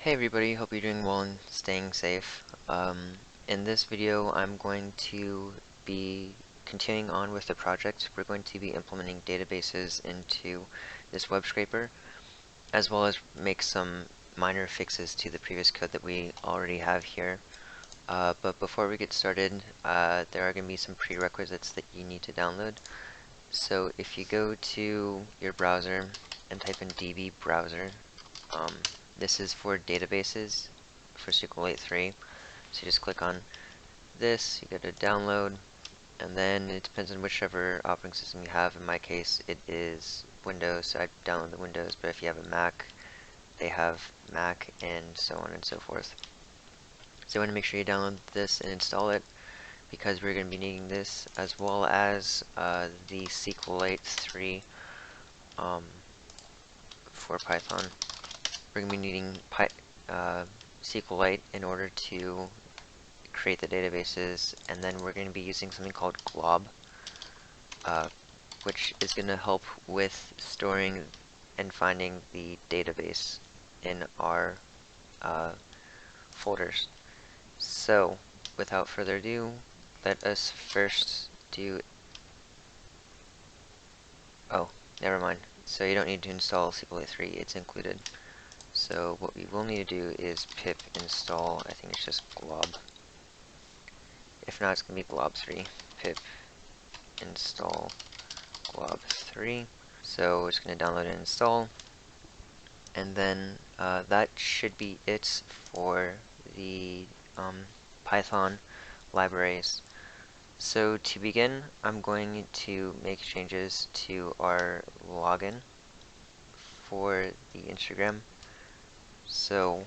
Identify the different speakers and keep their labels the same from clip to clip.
Speaker 1: Hey everybody, hope you're doing well and staying safe. In this video I'm going to be continuing on with the project. We're going to be implementing databases into this web scraper, as well as make some minor fixes to the previous code that we already have here. But before we get started, there are going to be some prerequisites that you need to download. So if you go to your browser and type in db browser, this is for databases for SQLite 3. So you just click on this, you go to download, and then it depends on whichever operating system you have. In my case, it is Windows, so I download the Windows, but if you have a Mac, they have Mac, and so on and so forth. So you want to make sure you download this and install it, because we're going to be needing this, as well as the SQLite 3 for Python. We're going to be needing SQLite in order to create the databases, and then we're going to be using something called glob, which is going to help with storing and finding the database in our folders. So, without further ado, let us first do... Oh, never mind. So you don't need to install SQLite 3, it's included. So what we will need to do is pip install, I think it's just glob. If not, it's going to be glob3. Pip install glob3. So we're just going to download and install. And then that should be it for the Python libraries. So to begin, I'm going to make changes to our login for the Instagram. So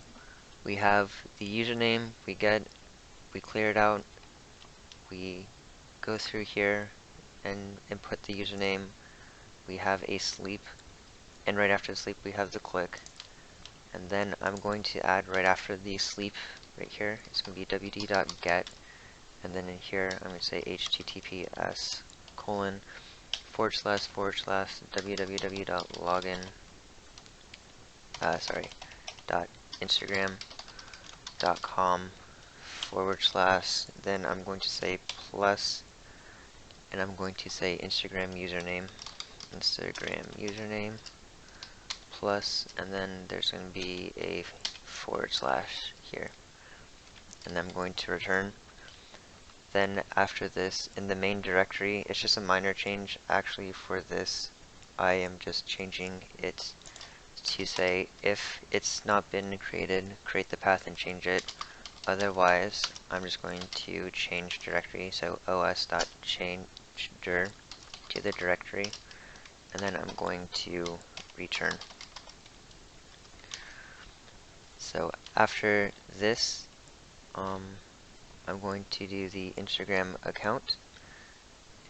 Speaker 1: we have the username we clear it out, we go through here and input the username, we have a sleep, and right after the sleep we have the click, and then I'm going to add right after the sleep right here, it's going to be wd.get, and then in here I'm going to say https://www.login .instagram.com / then I'm going to say plus, and I'm going to say Instagram username plus, and then there's going to be a / here, and I'm going to return. Then after this, in the main directory, it's just a minor change actually for this. I am just changing it to say if it's not been created, create the path and change it. Otherwise, I'm just going to change directory, so os.changedir to the directory, and then I'm going to return. So after this, I'm going to do the Instagram account,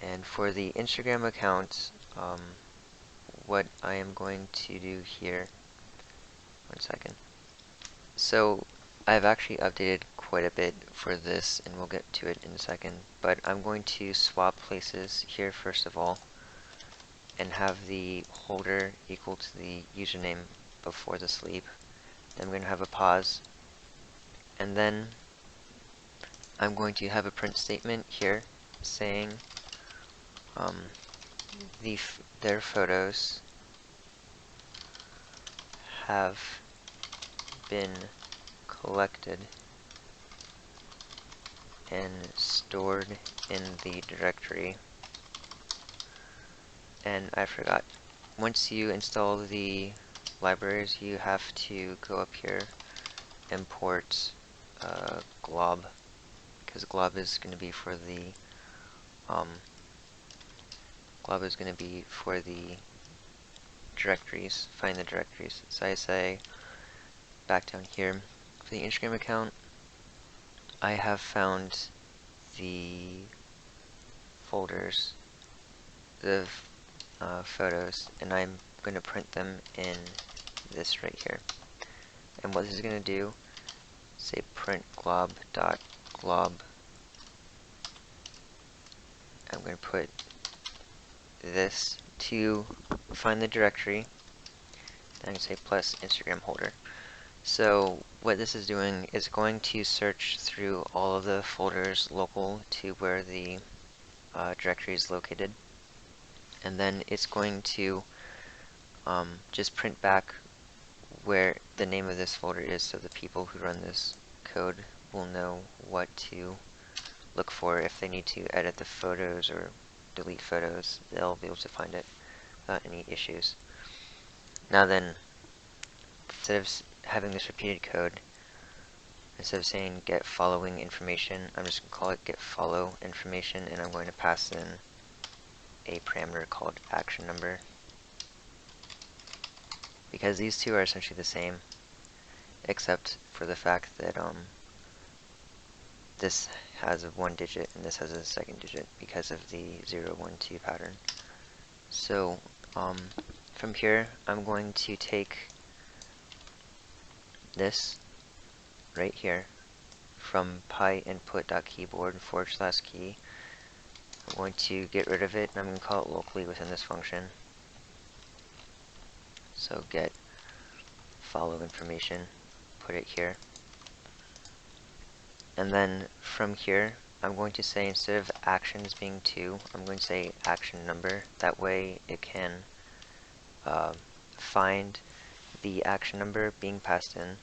Speaker 1: and for the Instagram account, what I am going to do here, one second. So I've actually updated quite a bit for this, and we'll get to it in a second, but I'm going to swap places here first of all, and have the holder equal to the username before the sleep. Then I'm going to have a pause, and then I'm going to have a print statement here saying their photos have been collected and stored in the directory. And I forgot, once you install the libraries, you have to go up here, import glob, because glob is going to be for the directories, find the directories. So I say back down here, for the Instagram account, I have found the folders, the photos, and I'm going to print them in this right here. And what this is going to do, say print glob.glob. I'm going to put this to find the directory. Then I'm going to say plus Instagram holder. So what this is doing is going to search through all of the folders local to where the directory is located, and then it's going to just print back where the name of this folder is, so the people who run this code will know what to look for. If they need to edit the photos or delete photos, they'll be able to find it without any issues. Now then, instead of having this repeated code, instead of saying get following information, I'm just going to call it get follow information, and I'm going to pass in a parameter called action number, because these two are essentially the same, except for the fact that this has a 1 digit and this has a 2nd digit because of the 0, 1, 2 pattern. So from here, I'm going to take this right here from pyinput.keyboard/key. I'm going to get rid of it, and I'm going to call it locally within this function. So get follow information, put it here. And then from here, I'm going to say, instead of actions being 2, I'm going to say action number. That way it can find the action number being passed in.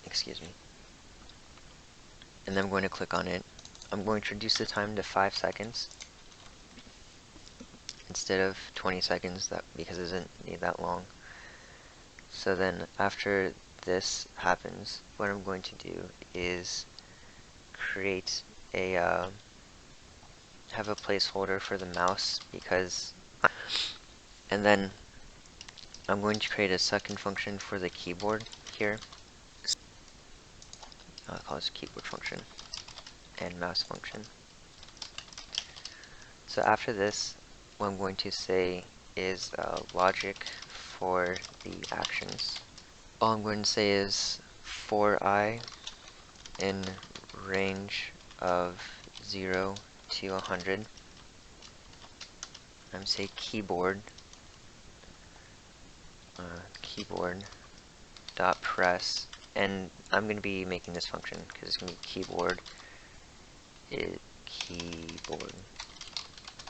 Speaker 1: Excuse me. And then I'm going to click on it. I'm going to reduce the time to 5 seconds instead of 20 seconds, because it doesn't need that long. So then after this happens, what I'm going to do is create a have a placeholder for the mouse, and then I'm going to create a second function for the keyboard here. I'll call this keyboard function and mouse function. So after this, what I'm going to say is logic for the actions. All I'm going to say is for I in range of 0 to 100. I'm going to say keyboard dot press, and I'm going to be making this function because it's going to be keyboard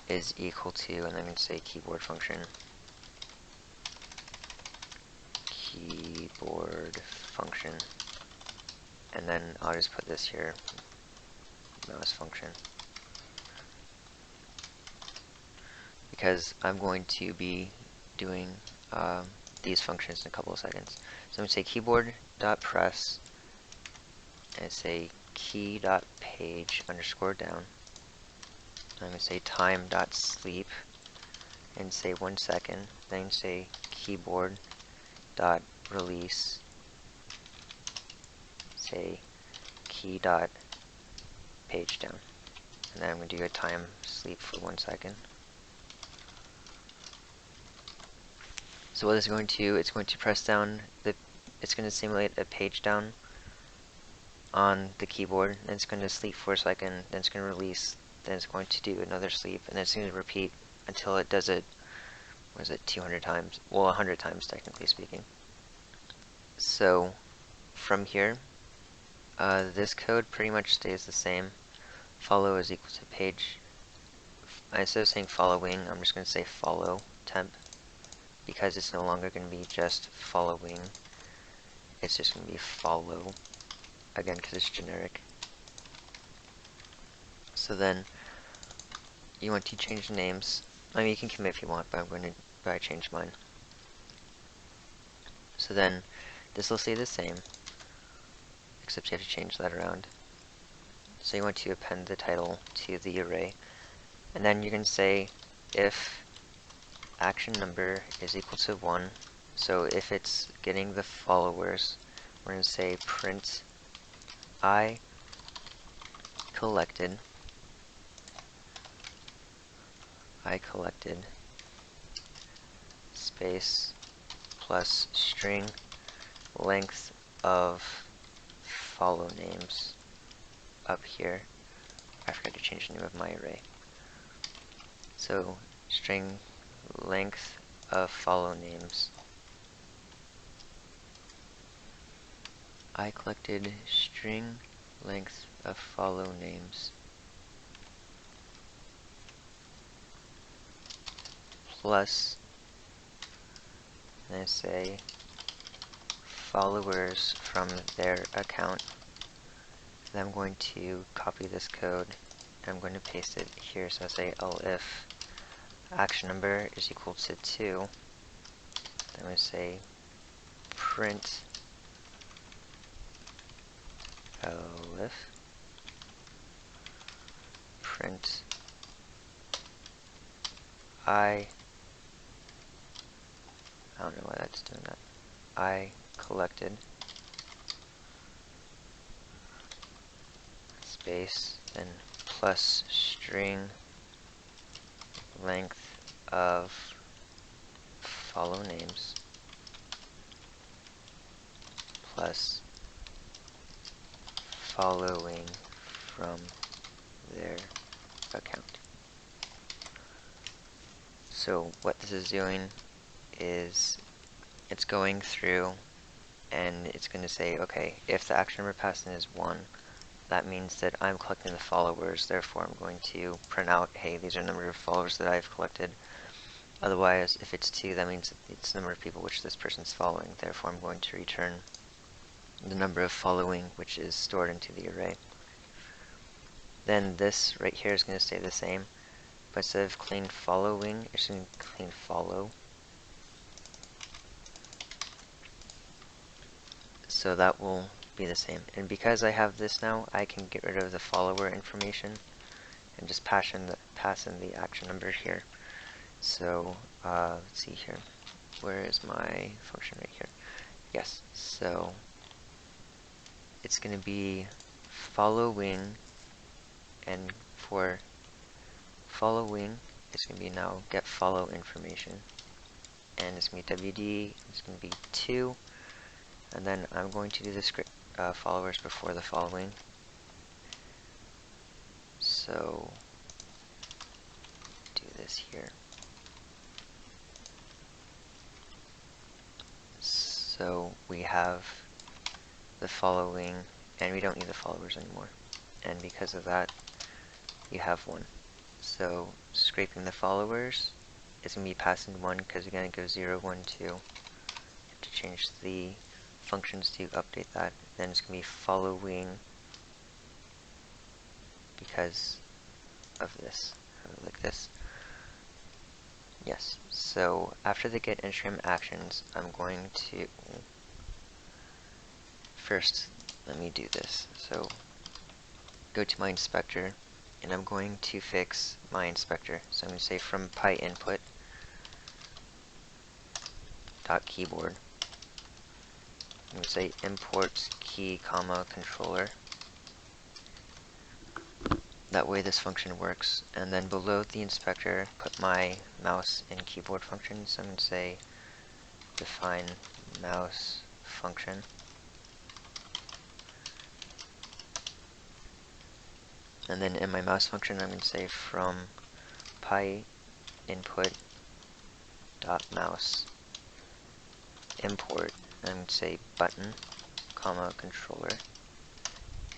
Speaker 1: is equal to, and I'm going to say keyboard function and then I'll just put this here, mouse function, because I'm going to be doing these functions in a couple of seconds. So I'm going to say keyboard.press and say key.page _ down. I'm going to say time.sleep and say 1 second. Then say keyboard.release, say key.page down. And then I'm going to do a time sleep for 1 second. So what it's going to do, it's going to press down, it's going to simulate a page down on the keyboard, then it's going to sleep for a second, then it's going to release, then it's going to do another sleep, and then it's going to repeat until it does it, 200 times? Well, 100 times, technically speaking. So from here, this code pretty much stays the same. Follow is equal to page. Instead of saying following, I'm just going to say follow temp, because it's no longer going to be just following, it's just going to be follow, again, because it's generic. So then, you want to change the names. I mean, you can commit if you want, but I'm going to change mine. So then, this will stay the same, except you have to change that around. So you want to append the title to the array, and then you can say if action number is equal to 1, so if it's getting the followers, we're going to say print I collected space plus string length of follow names up here. I forgot to change the name of my array. So string length of follow names I collected string length of follow names plus, and I say followers from their account. And I'm going to copy this code and I'm going to paste it here. So I say elif action number is equal to 2. I'm going to say print elif print I don't know why that's doing that. I collected space then plus string length of follow names plus following from their account. So what this is doing is it's going through and it's going to say, okay, if the action number passed in is 1, that means that I'm collecting the followers, therefore I'm going to print out, hey, these are the number of followers that I've collected. Otherwise, if it's 2, that means it's the number of people which this person's following, therefore I'm going to return the number of following which is stored into the array. Then this right here is going to stay the same, but instead of clean following, it's going to clean follow. So that will be the same. And because I have this now, I can get rid of the follower information and just pass in the action number here. So let's see here. Where is my function right here? Yes. So it's going to be following, and for following, it's going to be now get follow information, and it's going to be WD. It's going to be 2. And then I'm going to do the script followers before the following. So do this here. So we have the following, and we don't need the followers anymore. And because of that, you have 1. So scraping the followers is going to be passing 1 because again it goes 0, 1, 2. You have to change the functions to update that. Then it's going to be following because of this, like this. Yes, so after the get entry actions, I'm going to first, let me do this. So go to my inspector and I'm going to fix my inspector. So I'm going to say from PyInput .keyboard. I'm going to say import key, controller. That way this function works. And then below the inspector, put my mouse and keyboard function. So I'm going to say define mouse function. And then in my mouse function, I'm going to say from PyInput.mouse import. I'm going to say button, controller.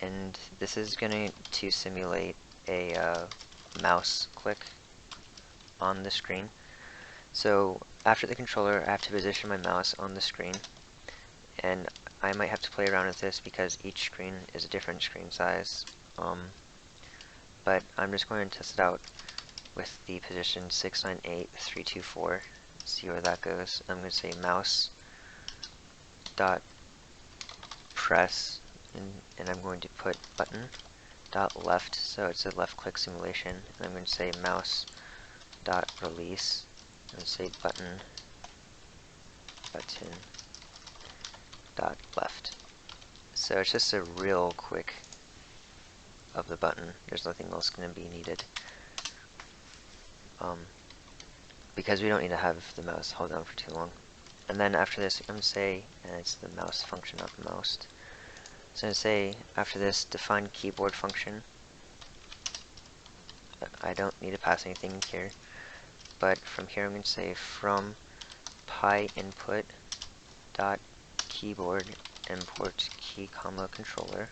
Speaker 1: And this is going to simulate a mouse click on the screen. So after the controller, I have to position my mouse on the screen, and I might have to play around with this because each screen is a different screen size. But I'm just going to test it out with the position 698.324. See where that goes. I'm going to say mouse dot press, and I'm going to put button dot left, so it's a left click simulation. And I'm going to say mouse dot release, and say button dot left. So it's just a real quick of the button. There's nothing else going to be needed. Because we don't need to have the mouse held down for too long. And then after this, I'm going to say, and it's the mouse function, not the mouse. So I'm going to say, after this, define keyboard function. I don't need to pass anything here. But from here, I'm going to say from PyInput.keyboard, import key comma controller,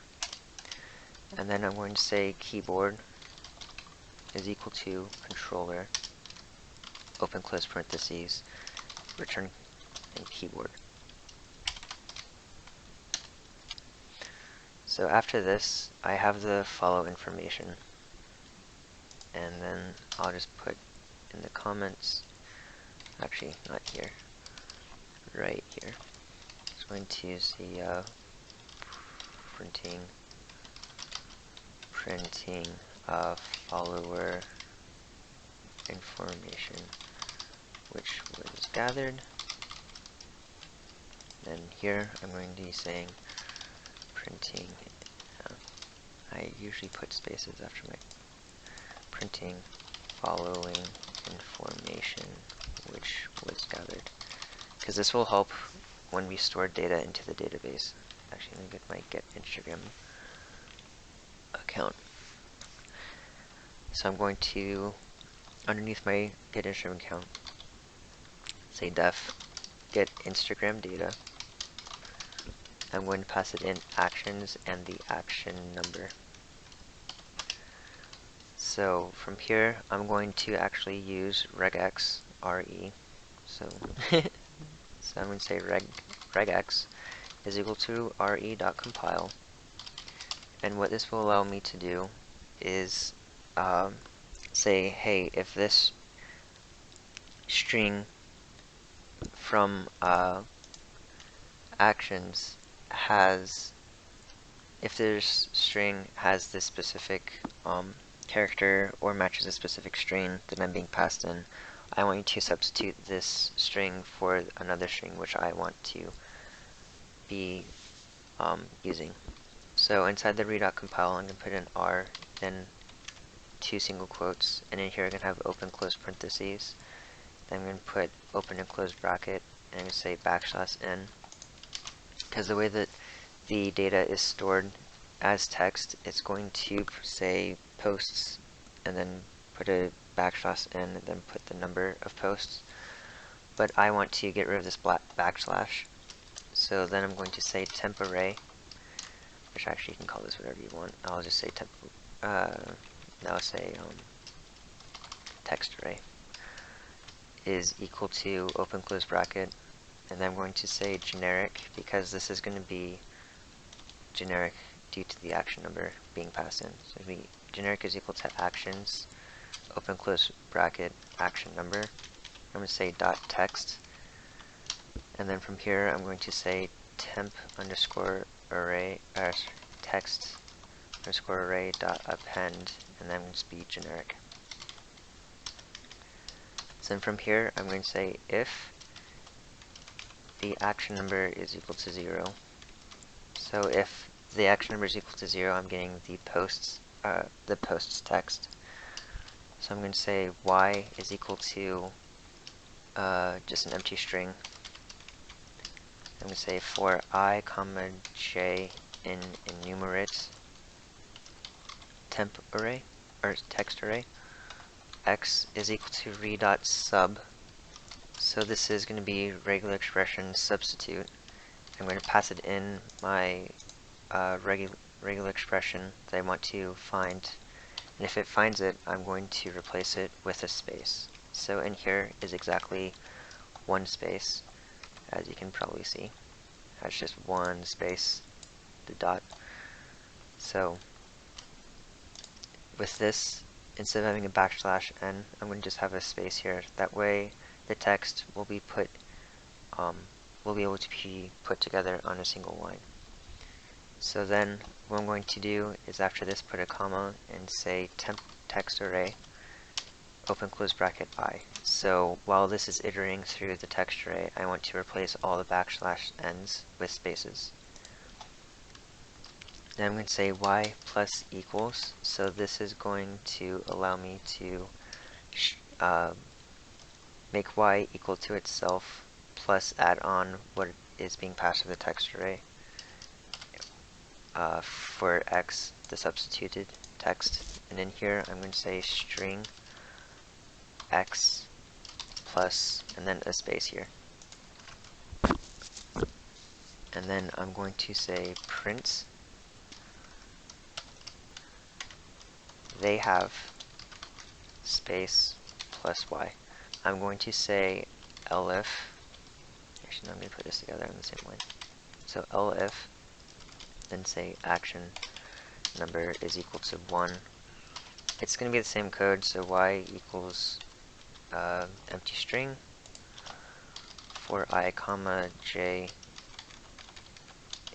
Speaker 1: and then I'm going to say keyboard is equal to controller, open close parentheses, return and keyboard. So after this, I have the follow information, and then I'll just put in the comments, actually not here, right here. It's going to use the printing follower information which was gathered. Then here I'm going to be saying printing, I usually put spaces after my printing following information which was gathered, because this will help when we store data into the database. Actually, let me get my get Instagram account. So I'm going to, underneath my get Instagram account, say def get Instagram data. I'm going to pass it in actions and the action number. So from here, I'm going to actually use regex, R-E. So, so I'm going to say regex is equal to re.compile. And what this will allow me to do is say, hey, if this string from actions has, if this string has this specific character or matches a specific string that I'm being passed in, I want you to substitute this string for another string which I want to be using. So inside the re.compile, I'm going to put in R, then 2 single quotes, and in here I'm going to have open close parentheses. Then I'm going to put open and close bracket, and I'm going to say \n. Because the way that the data is stored as text, it's going to say posts, and then put a \n, and then put the number of posts. But I want to get rid of this backslash. So then I'm going to say temp array, which actually you can call this whatever you want. I'll just say temp, now say text array is equal to open close bracket, and then I'm going to say generic, because this is going to be generic due to the action number being passed in. So it'll be generic is equal to actions, open close bracket, action number. I'm going to say dot text, and then from here I'm going to say temp underscore array, text underscore array dot append, and then I'm going to be generic. So then from here I'm going to say if the action number is equal to 0. So if the action number is equal to 0, I'm getting the posts text. So I'm going to say y is equal to just an empty string. I'm going to say for I comma j in enumerate temp array, or text array, x is equal to re.sub. So this is going to be regular expression substitute. I'm going to pass it in my regular expression that I want to find, and if it finds it, I'm going to replace it with a space. So in here is exactly one space, as you can probably see. That's just one space, the dot. So with this, instead of having a \n, I'm going to just have a space here. That way the text will be put, will be able to be put together on a single line. So then what I'm going to do is after this put a comma and say temp text array, open close bracket I. So while this is iterating through the text array, I want to replace all the \n's with spaces. Then I'm going to say y plus equals, so this is going to allow me to make y equal to itself plus add on what is being passed to the text array. For x, the substituted text, and in here I'm going to say string x plus, and then a space here. and then I'm going to say print they have space plus y. I'm going to say elif, actually no, I'm going to put this together on the same line. So elif, then say action number is equal to 1. It's going to be the same code, so y equals empty string for I comma j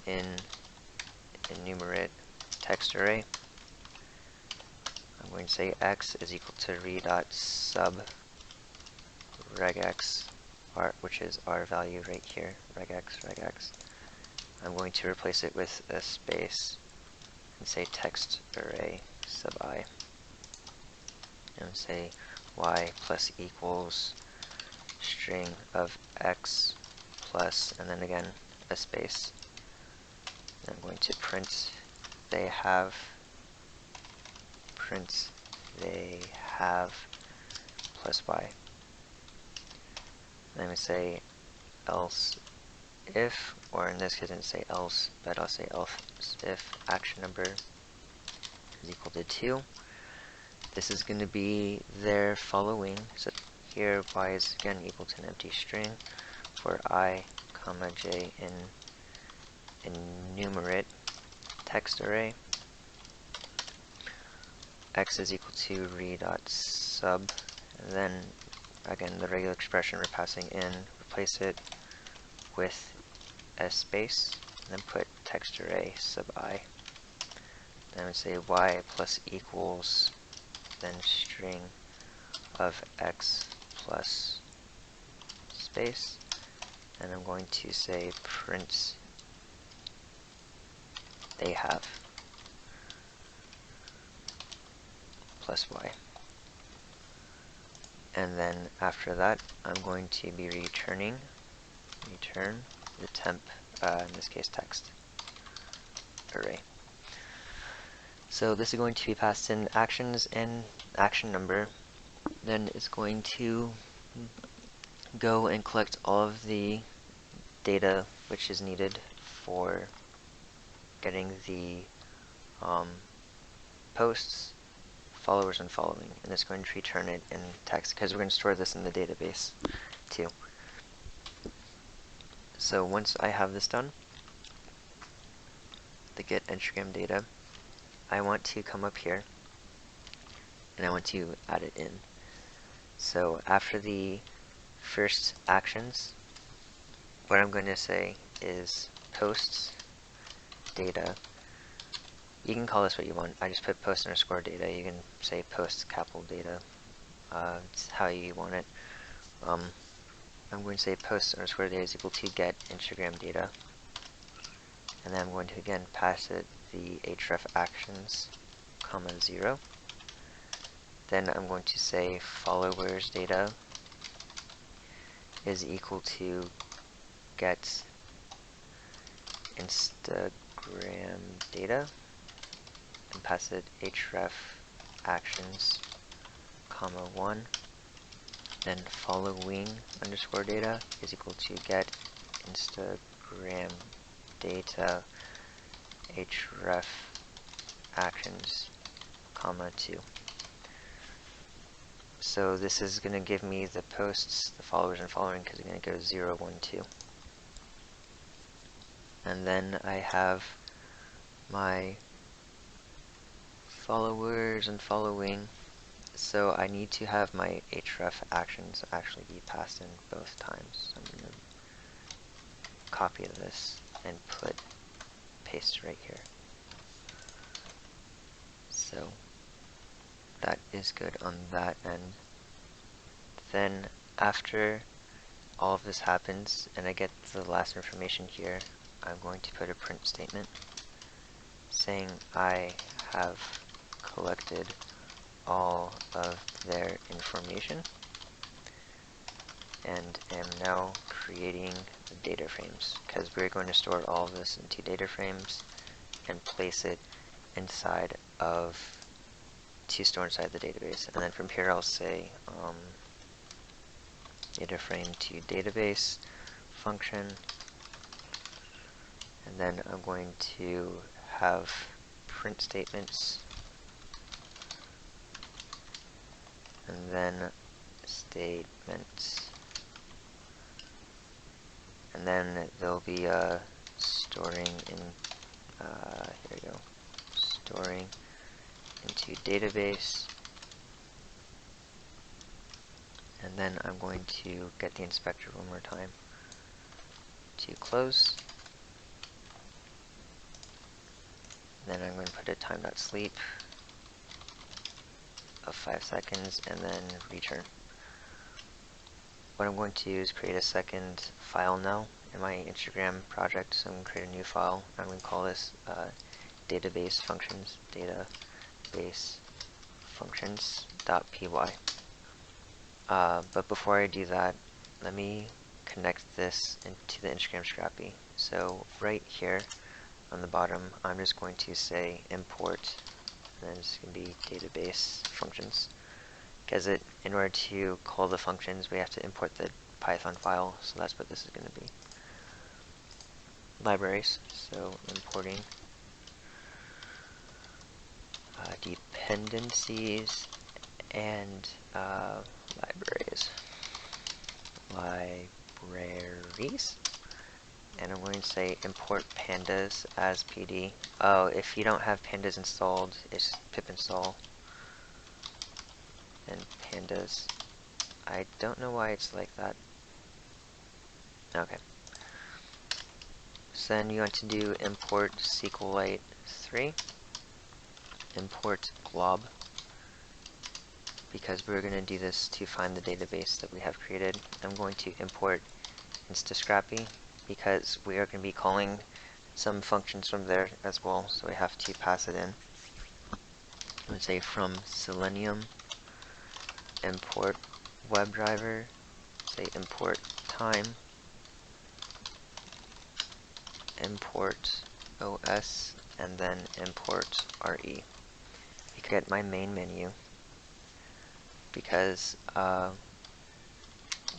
Speaker 1: in enumerate text array. I'm going to say x is equal to re.sub regex, which is our value right here, regex. I'm going to replace it with a space and say text array sub I. And say y plus equals string of x plus, and then again a space. And I'm going to print they have plus y. And I'm going to say else if, or in this case I didn't say else, but I'll say else if action number is equal to 2. This is going to be their following. So here y is again equal to an empty string for I comma j in enumerate text array. X is equal to re.sub, and then again the regular expression we're passing in, replace it with a space, and then put text array sub I. Then I would say y plus equals then string of x plus space, and I'm going to say print they have plus y. And then after that, I'm going to be return the temp, in this case text array. So this is going to be passed in actions and action number. Then it's going to go and collect all of the data which is needed for getting the posts, followers, and following, and it's going to return it in text because we're going to store this in the database too. So once I have this done, the get Instagram data, I want to come up here and I want to add it in. So after the first actions, what I'm going to say is posts data. You can call this what you want. I just put post underscore data. You can say post capital data. It's how you want it. I'm going to say post underscore data is equal to get Instagram data. And then I'm going to again pass it the href actions, comma 0. Then I'm going to say followers data is equal to get Instagram data, and pass it href actions, comma 1. Then following underscore data is equal to get Instagram data href actions, comma 2. So this is going to give me the posts, the followers, and following because it's going to go 0, 1, 2. And then I have my followers and following. So I need to have my href actions actually be passed in both times. So I'm going to copy this and paste right here. So that is good on that end. Then after all of this happens and I get the last information here, I'm going to put a print statement saying I have collected all of their information and am now creating the data frames, because we're going to store all of this into data frames and place it inside of to store inside the database. And then from here I'll say data frame to database function And then I'm going to have print statements, and then statements, and then there'll be storing in, here we go, storing into database, and then I'm going to get the inspector one more time to close. Then I'm going to put a time.sleep of 5 seconds and then return. What I'm going to do is create a second file now in my Instagram project. So I'm going to create a new file. I'm going to call this database functions, database functions.py. But before I do that, let me connect this into the Instagram Scrappy. So right here on the bottom, I'm just going to say import, and then it's going to be database functions. Because in order to call the functions, we have to import the Python file, so that's what this is going to be. Libraries, so importing dependencies and libraries. And I'm going to say import pandas as PD. Oh, if you don't have pandas installed, it's pip install and pandas. I don't know why it's like that. Okay. So then you want to do import SQLite 3, import glob, because we're going to do this to find the database that we have created. I'm going to import Instascrappy, because we are going to be calling some functions from there as well, so we have to pass it in. Let's say from Selenium, import WebDriver, say import time, import OS, and then import RE. You can get my main menu, because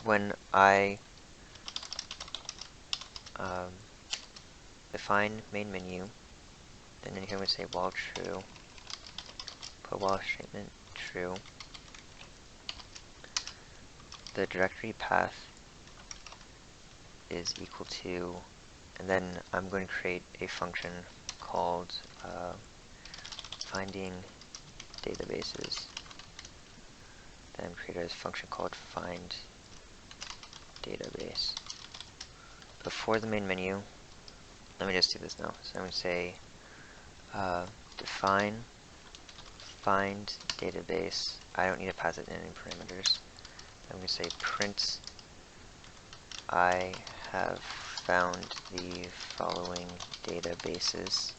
Speaker 1: when I define main menu, then in here we say while true, put while statement true, the directory path is equal to, and then I'm going to create a function called finding databases. Then create a function called find database. Before the main menu, let me just do this now. So I'm going to say define find database. I don't need to pass it in any parameters. I'm going to say print I have found the following databases.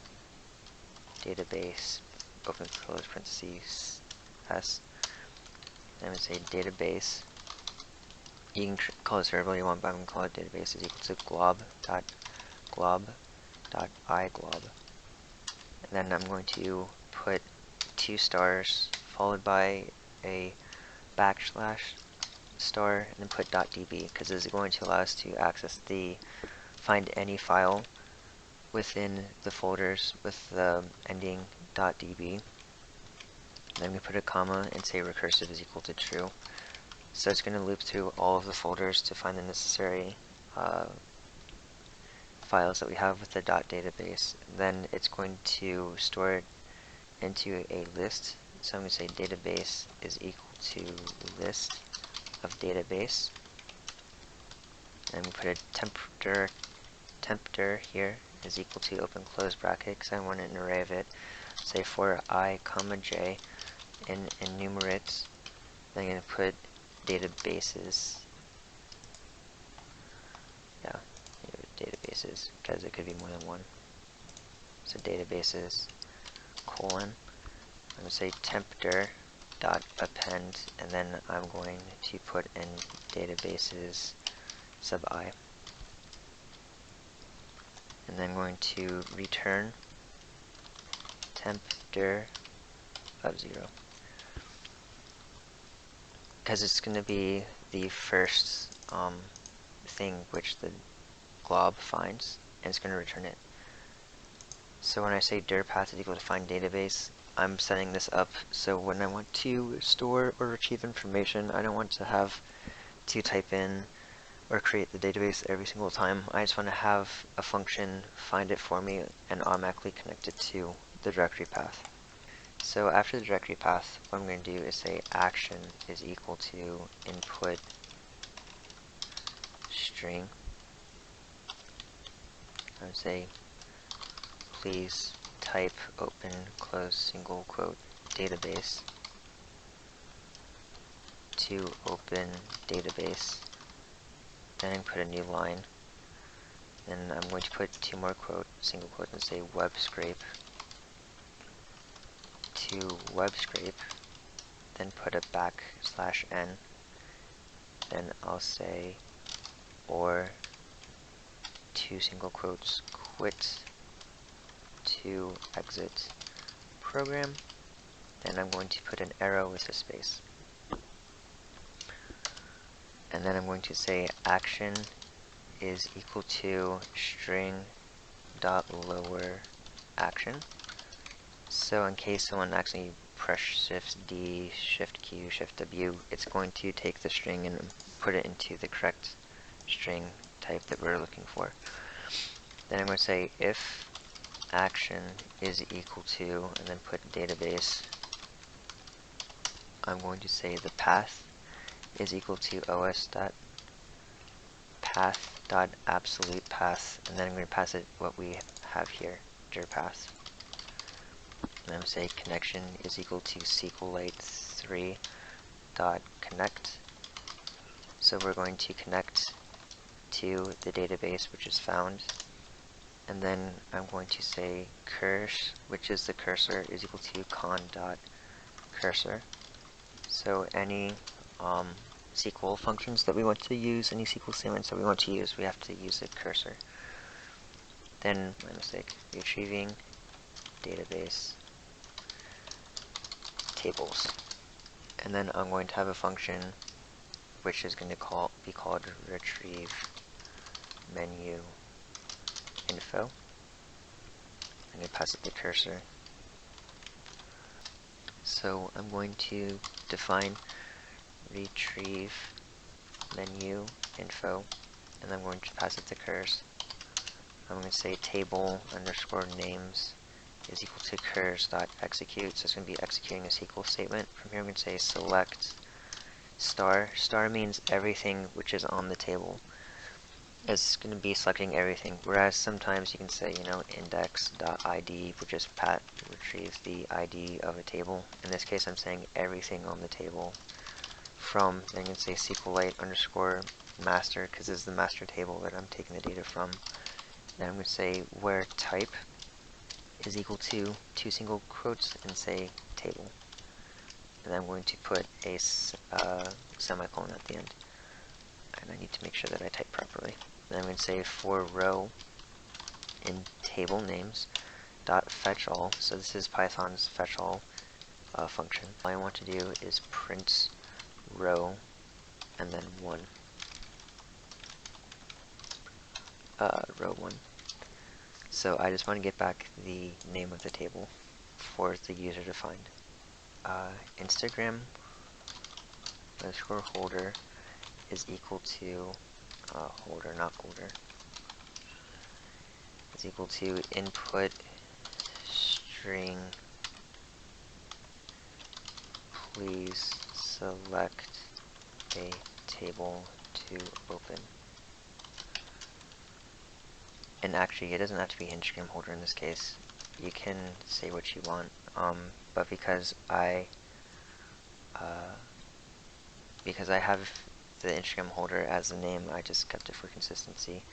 Speaker 1: Database, open close parentheses, S. I'm going to say database. You can call this variable you want, but I'm going to call it database is equal to glob.iglob. And then I'm going to put 2 stars followed by a backslash star and then put .db, because this is going to allow us to access find any file within the folders with the ending .db. Then we put a comma and say recursive is equal to true. So it's going to loop through all of the folders to find the necessary files that we have with the .database. Then it's going to store it into a list. So I'm going to say database is equal to list of database. And we put a tempter here is equal to open close bracket, because I want an array of it. Say for I comma j in enumerates. Then I'm going to put databases. Yeah, databases, because it could be more than one. So databases colon. I'm going to say tempter dot append, and then I'm going to put in databases sub I. And then I'm going to return tempter of 0. Because it's going to be the first thing which the glob finds, and it's going to return it. So when I say dir path is equal to find database, I'm setting this up so when I want to store or retrieve information, I don't want to have to type in or create the database every single time. I just want to have a function find it for me and automatically connect it to the directory path. So after the directory path, what I'm going to do is say action is equal to input string. I would say please type open close single quote database to open database. Then put a new line. Then I'm going to put two more single quotes and say web scrape to web scrape. Then put a \n. Then I'll say or two single quotes quit to exit program. Then I'm going to put an arrow with a space. And then I'm going to say action is equal to string dot lower action. So in case someone accidentally press Shift D, Shift Q, Shift W, it's going to take the string and put it into the correct string type that we're looking for. Then I'm going to say if action is equal to, and then put database, I'm going to say the path is equal to os.path.absolute path, and then I'm going to pass it what we have here, dir path. And I'm going to say connection is equal to SQLite 3.connect. So we're going to connect to the database which is found. And then I'm going to say curse, which is the cursor, is equal to con.cursor. So any SQL functions that we want to use, any SQL statements that we want to use, we have to use the cursor. Then, my mistake, retrieving database tables. And then I'm going to have a function which is going to be called retrieve menu info. I'm going to pass it the cursor. So I'm going to define retrieve menu info, and I'm going to pass it the curs. I'm going to say table underscore names is equal to curs.execute. So it's going to be executing a SQL statement. From here I'm going to say select star. Star means everything which is on the table. It's going to be selecting everything, whereas sometimes you can say, index.id, which is retrieves the ID of a table. In this case, I'm saying everything on the table from, then you can say SQLite underscore master, because this is the master table that I'm taking the data from. Then I'm going to say where type is equal to two single quotes and say table. And I'm going to put a semicolon at the end. And I need to make sure that I type properly. Then I'm going to say for row in table names dot fetch all. So this is Python's fetch all function. All I want to do is print row and then 1. Row 1. So I just want to get back the name of the table for the user to find. Instagram underscore holder is equal to holder, not holder, is equal to input string please select a table to open. And actually it doesn't have to be Instagram holder in this case. You can say what you want, but because I have the Instagram holder as the name, I just kept it for consistency.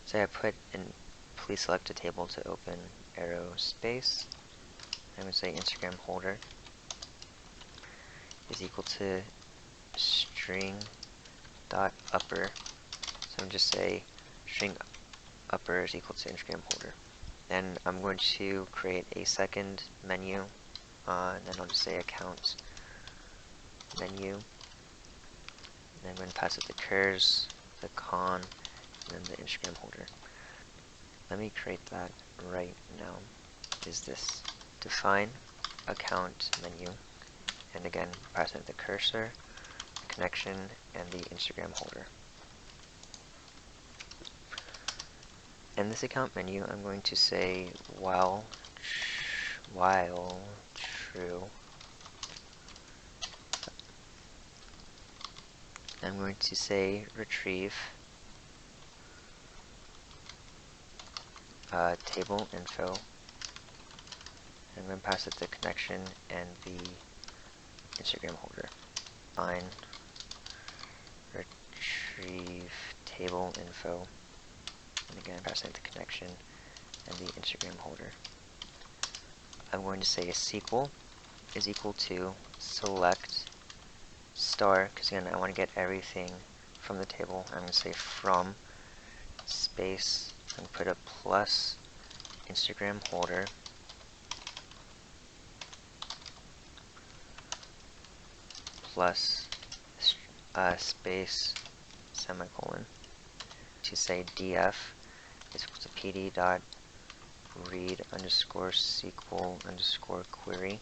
Speaker 1: So I put in please select a table to open arrow space. I'm going to say Instagram holder is equal to string dot upper. So I'm just say string upper is equal to Instagram holder. Then I'm going to create a second menu, and then I'll just say account menu. And I'm going to pass it the curs, the con, and then the Instagram holder. Let me create that right now. is this: define account menu, and again pass in the cursor, connection, and the Instagram holder. In this account menu, I'm going to say while true, I'm going to say retrieve table info. I'm going to pass it the connection and the Instagram holder. Fine. Retrieve table info, and again pass it the connection and the Instagram holder. I'm going to say a SQL is equal to select star, because again I want to get everything from the table. I'm going to say from space and put a plus Instagram holder plus space semicolon, to say df is equal to pd dot read underscore SQL underscore query,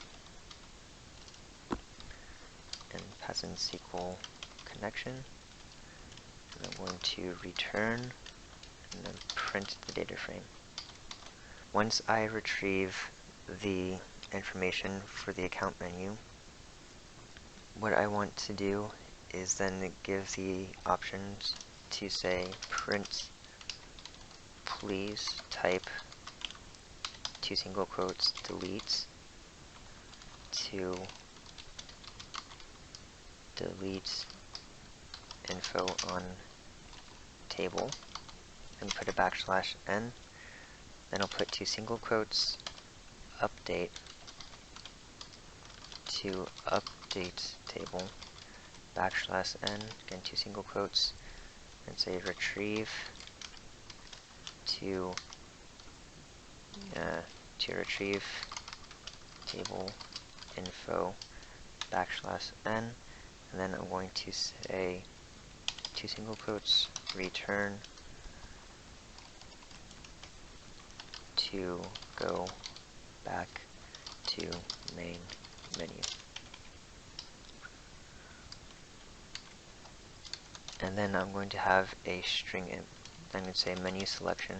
Speaker 1: and pass in SQL connection, and I'm going to return and then print the data frame. Once I retrieve the information for the account menu, what I want to do is then give the options to say print please type 2 single quotes delete to delete info on table, and put a \n, then I'll put 2 single quotes update to update table \n, again 2 single quotes, and say retrieve to retrieve table info \n, and then I'm going to say 2 single quotes return to go back to main menu. And then I'm going to have a string in. I'm going to say menu selection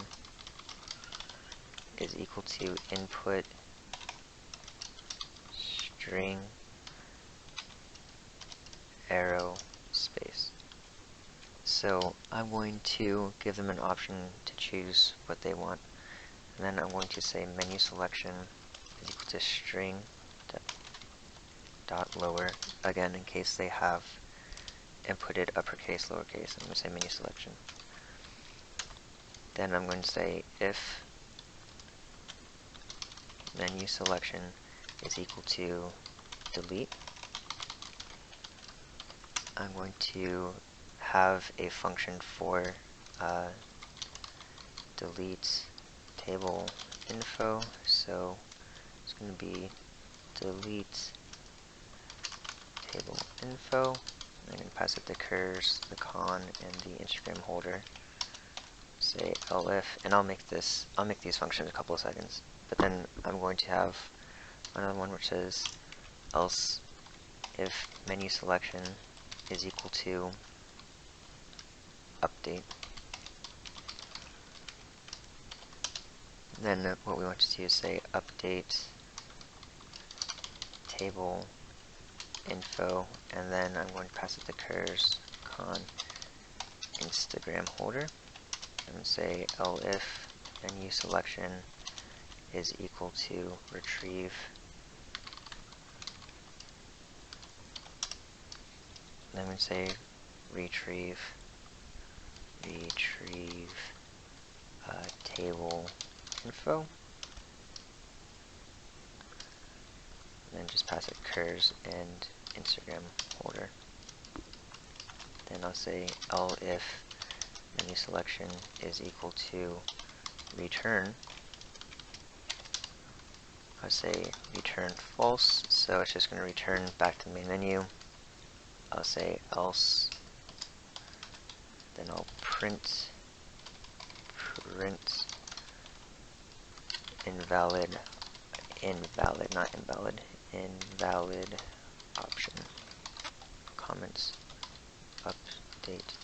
Speaker 1: is equal to input string arrow space. So I'm going to give them an option to choose what they want. And then I'm going to say menu selection is equal to string dot lower, again in case they have inputted uppercase, lowercase. I'm going to say menu selection. Then I'm going to say if menu selection is equal to delete, I'm going to have a function for delete table info, so it's going to be delete table info. I'm going to pass it the curs, the con, and the Instagram holder. Say elif, and I'll make these functions a couple of seconds. But then I'm going to have another one which says else if menu selection is equal to update. Then what we want to do is say update table info, and then I'm going to pass it the curs, con, Instagram holder, and say elif menu selection is equal to retrieve, and I'm going to say retrieve table info, and then just pass it curs and Instagram holder. Then I'll say elif menu selection is equal to return. I'll say return false, so it's just going to return back to the main menu. I'll say else, then I'll print invalid invalid, not invalid, invalid option. Comments, update,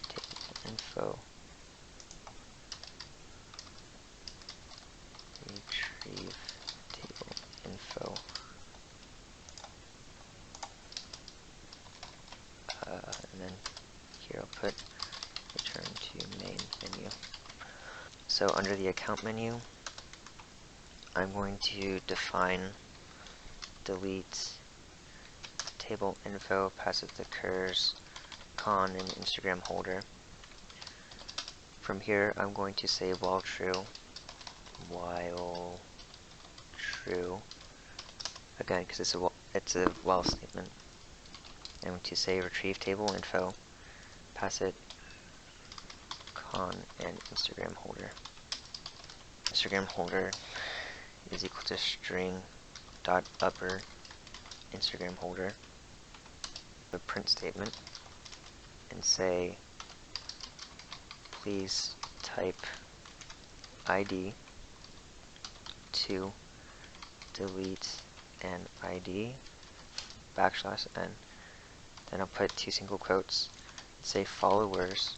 Speaker 1: table info, retrieve table info, and then here I'll put return to main menu. So under the account menu, I'm going to define delete table info, pass it the curs, con, and Instagram holder. From here, I'm going to say while true, again, because it's a while statement. I'm going to say retrieve table info, pass it con and Instagram holder. Instagram holder is equal to string dot upper Instagram holder. A print statement and say please type ID to delete an ID \n. Then I'll put 2 single quotes, say followers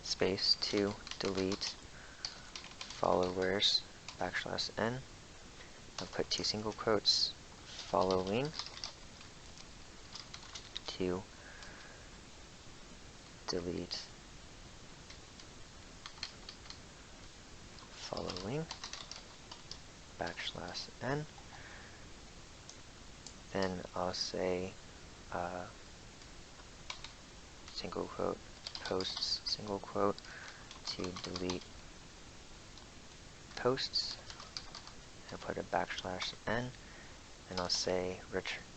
Speaker 1: space to delete followers \n. I'll put 2 single quotes, following to delete following \n. Then I'll say single quote posts, single quote to delete posts. I'll put a \n, and I'll say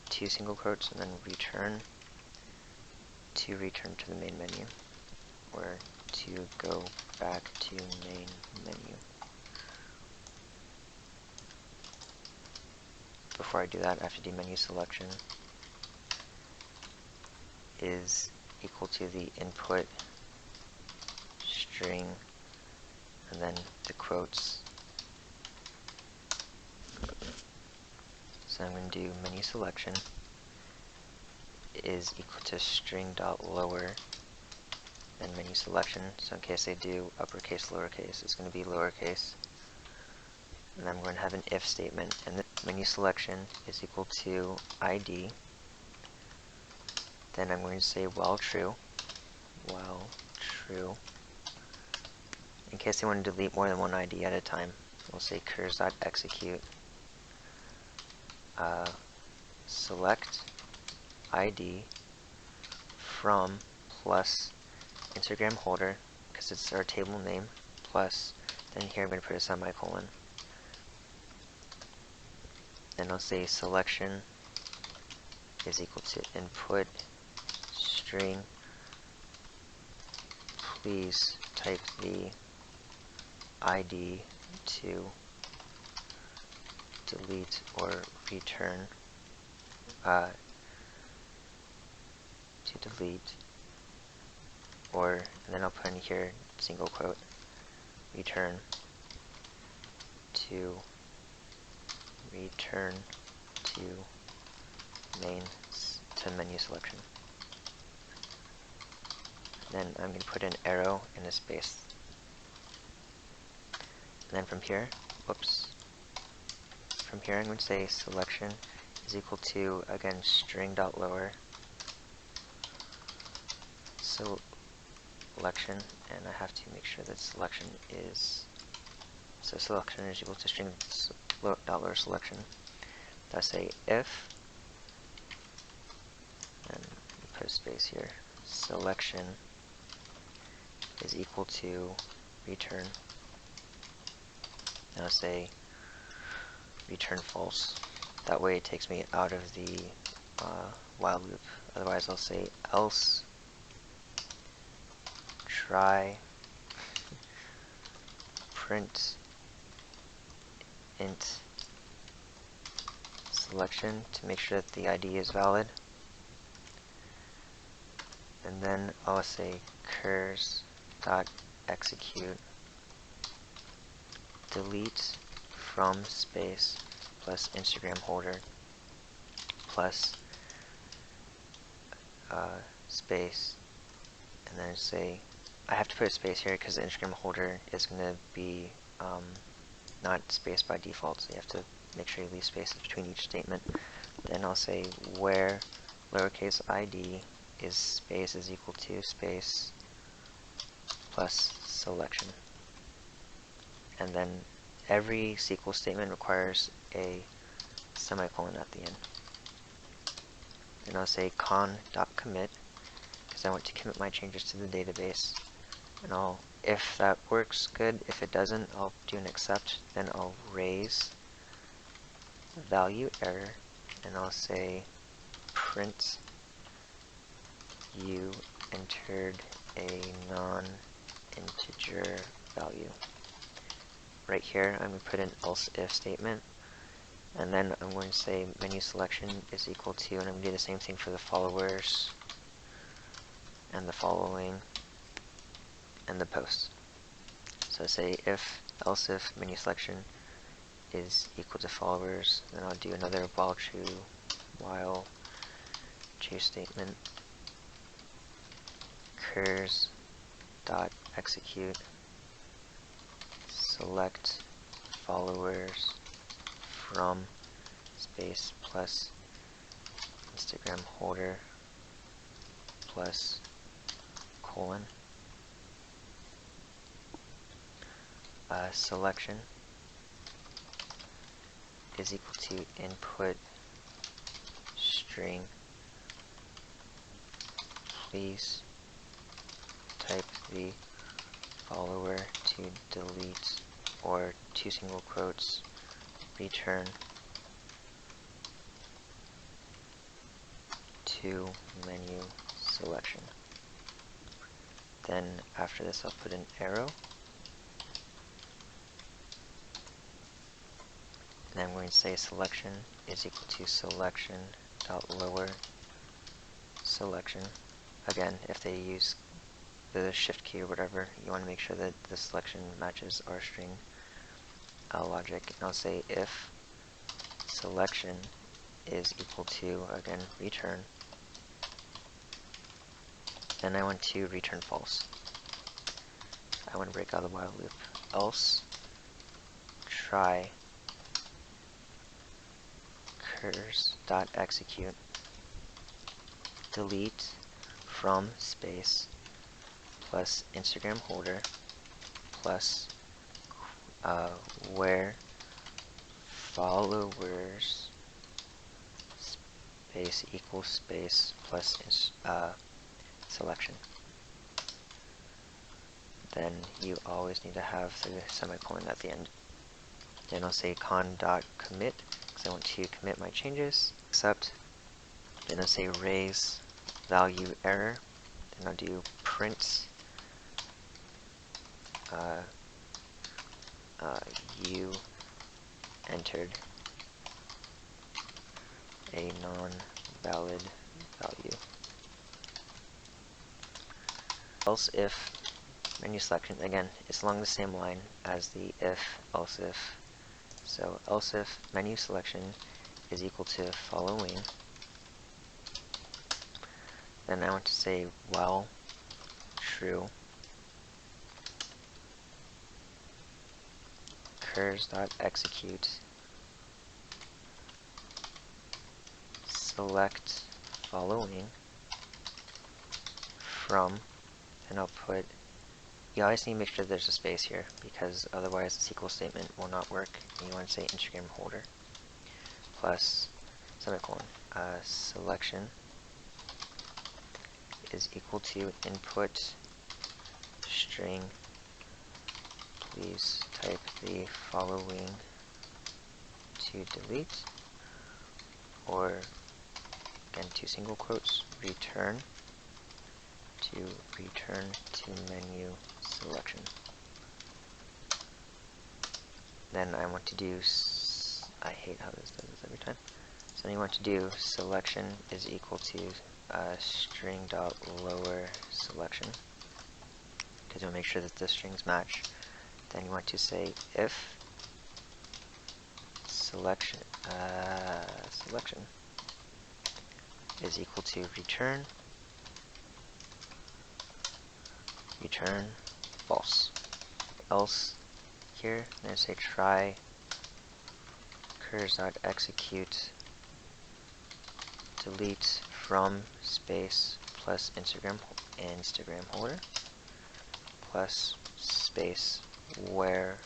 Speaker 1: 2 single quotes and then return to the main menu, or to go back to main menu. Before I do that, I have to do menu selection is equal to the input string and then the quotes. So I'm going to do menu selection is equal to string dot lower than menu selection. So in case I do uppercase, lowercase, it's going to be lowercase. And I'm going to have an if statement, and the menu selection is equal to ID. Then I'm going to say while true, in case I want to delete more than one ID at a time, we'll say curs.execute select ID from plus Instagram holder, because it's our table name, plus, then here I'm going to put a semicolon. Then I'll say selection is equal to input string, please type the ID to delete or return and then I'll put in here single quote return to menu selection. Then I'm going to put an arrow and a space. And then from here, I'm going to say selection is equal to, again, string.lower selection, and I have to make sure that selection is equal to string.lower selection. I'll say if, and put a space here, selection is equal to return, and I'll say return false. That way it takes me out of the while loop. Otherwise I'll say else try print int selection to make sure that the ID is valid. And then I'll say curs.execute delete from space plus Instagram holder plus space, and then say, I have to put a space here because the Instagram holder is going to be not space by default, so you have to make sure you leave spaces between each statement. Then I'll say where lowercase id is space is equal to space plus selection. And then every SQL statement requires a semicolon at the end. And I'll say con.commit because I want to commit my changes to the database. And if that works good, if it doesn't, I'll do an except. Then I'll raise value error, and I'll say print you entered a non-integer value. Right here, I'm going to put an else if statement, and then I'm going to say menu selection is equal to, and I'm going to do the same thing for the followers and the following and the post. So I say else if menu selection is equal to followers, then I'll do another while true statement, curs dot execute select followers from space plus Instagram holder plus colon selection is equal to input string. Please type the follower to delete, or two single quotes, return to menu selection. Then after this I'll put an arrow, and then I'm going to say selection is equal to selection dot lower selection. Again, if they use the shift key or whatever, you want to make sure that the selection matches our string logic. And I'll say if selection is equal to, again, return, then I want to return false. I want to break out of the while loop. Else try curs.execute delete from space plus Instagram holder plus where followers space equals space plus selection. Then you always need to have the semicolon at the end. Then I'll say con.commit because I want to commit my changes, except. Then I'll say raise value error. Then I'll do print you entered a non-valid value. Else if menu selection, again, it's along the same line as the else if. So else if menu selection is equal to following. Then I want to say while true, curs.execute select following from, and I'll put, you always need to make sure there's a space here because otherwise the SQL statement will not work. And you want to say Instagram holder plus semicolon selection is equal to input string. Please type the following to delete, or again, two single quotes, return to menu selection. Then I want to do, I hate how this does this every time. So then you want to do selection is equal to string.lower selection, because you'll make sure that the strings match. Then you want to say if selection is equal to return false. Else here, I'm going to say try curs.execute delete from space plus Instagram holder plus space where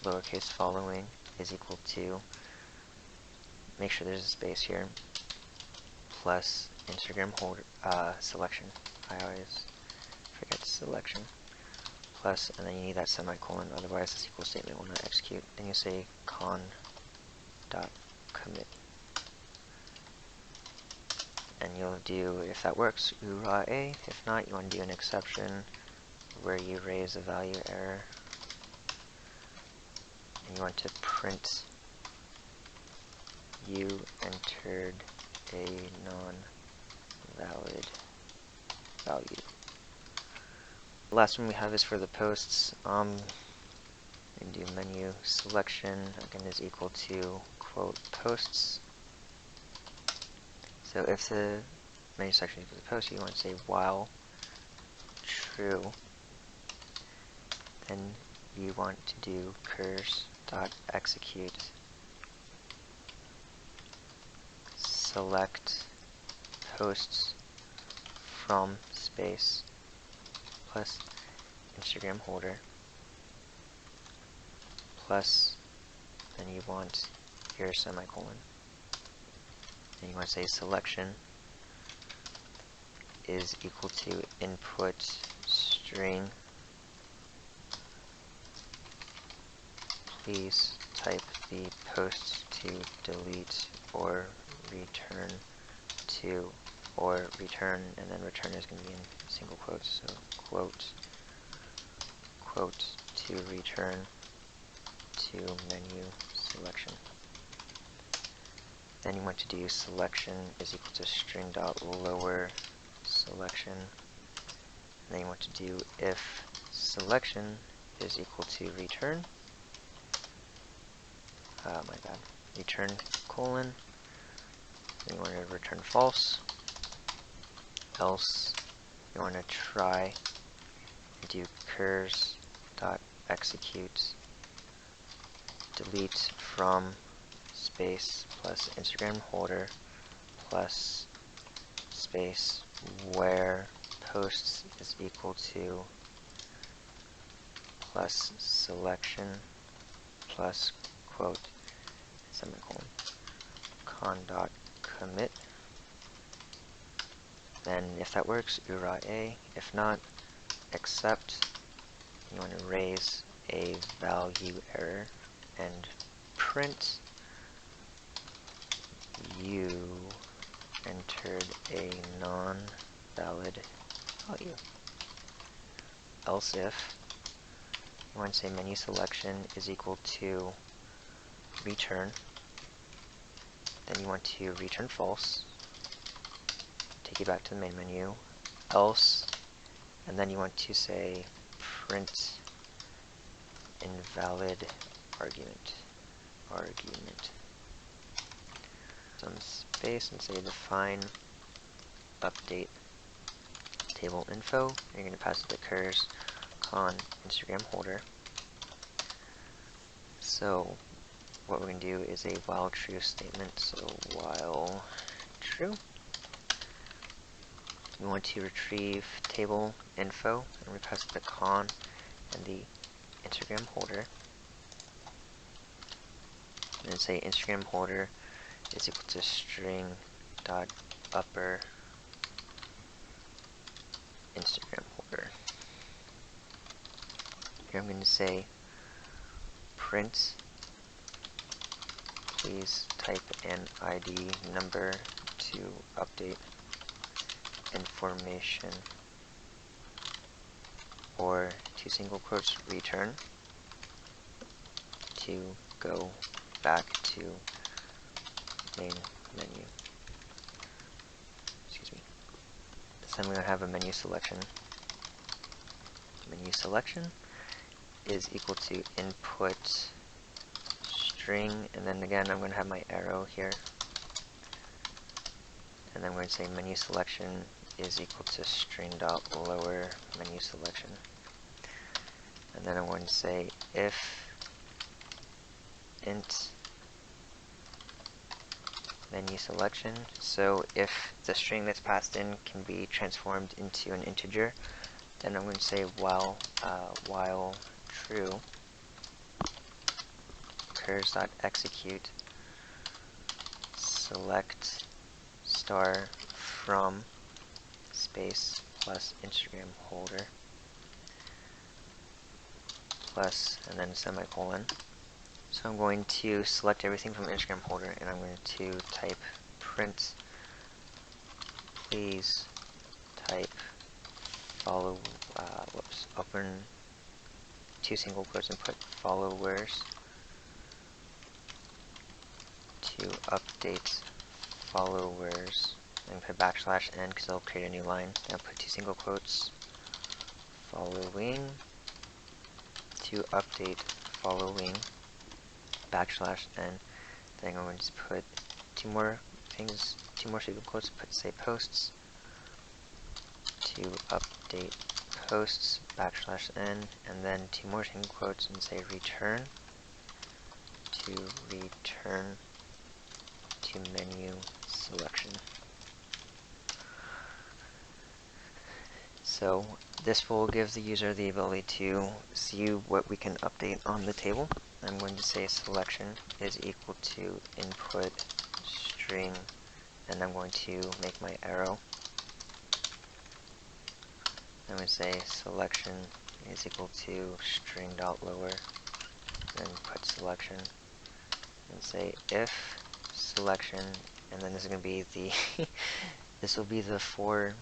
Speaker 1: lowercase following is equal to, make sure there's a space here, plus Instagram holder selection. I always forget selection. Plus, and then you need that semicolon, otherwise this equal statement will not execute. Then you say con.commit. And you'll do, if that works, URA A. If not, you want to do an exception where you raise a value error. And you want to print you entered a non-valid value. The last one we have is for the posts. We do menu selection, again, is equal to quote posts. So if the menu selection is equal to post, you want to say while true, then you want to do curs.execute select posts from space plus Instagram holder plus, then you want your semicolon. Then you want to say selection is equal to input string. Please type the posts to delete or return to, or return, and then return is going to be in single quotes, so quote to return to menu selection. Then you want to do selection is equal to string.lower selection. And then you want to do if selection is equal to return, return colon, then you want to return false, else you want to try and do curs.execute delete from space plus Instagram holder plus space where posts is equal to plus selection plus quote semicolon con.commit. Then if that works, URA A. If not, except you want to raise a value error and print you entered a non-valid value. Else if you want to say menu selection is equal to return, then you want to return false, take you back to the main menu, else, and then you want to say print invalid argument. Some space and say define update table info. You're going to pass it the curs con Instagram holder. So what we're going to do is a while true statement. So while true, we want to retrieve table info, and we pass the con and the Instagram holder. And then say Instagram holder is equal to string dot upper Instagram holder. Here I'm going to say print, please type an ID number to update information, or two single quotes return to go back to main menu. Excuse me. This time we're going to have a menu selection. Menu selection is equal to input string, and then again I'm going to have my arrow here, and then I'm going to say menu selection is equal to string dot lower menu selection, and then I'm going to say if int menu selection. So if the string that's passed in can be transformed into an integer, then I'm going to say while true, curs.execute select star from space plus Instagram holder plus, and then semicolon. So I'm going to select everything from Instagram holder, and I'm going to type print, please type follow, open 2 single quotes and put followers to update followers, and put \n because it'll create a new line. Then I'll put 2 single quotes, following to update following \n. Then I'm going to put 2 more single quotes, put say posts to update posts \n, and then 2 more single quotes and say return to menu selection. So this will give the user the ability to see what we can update on the table. I'm going to say selection is equal to input string, and I'm going to make my arrow. I'm going to say selection is equal to string dot lower, then put selection, and say if selection, and then this is going to be the this will be the four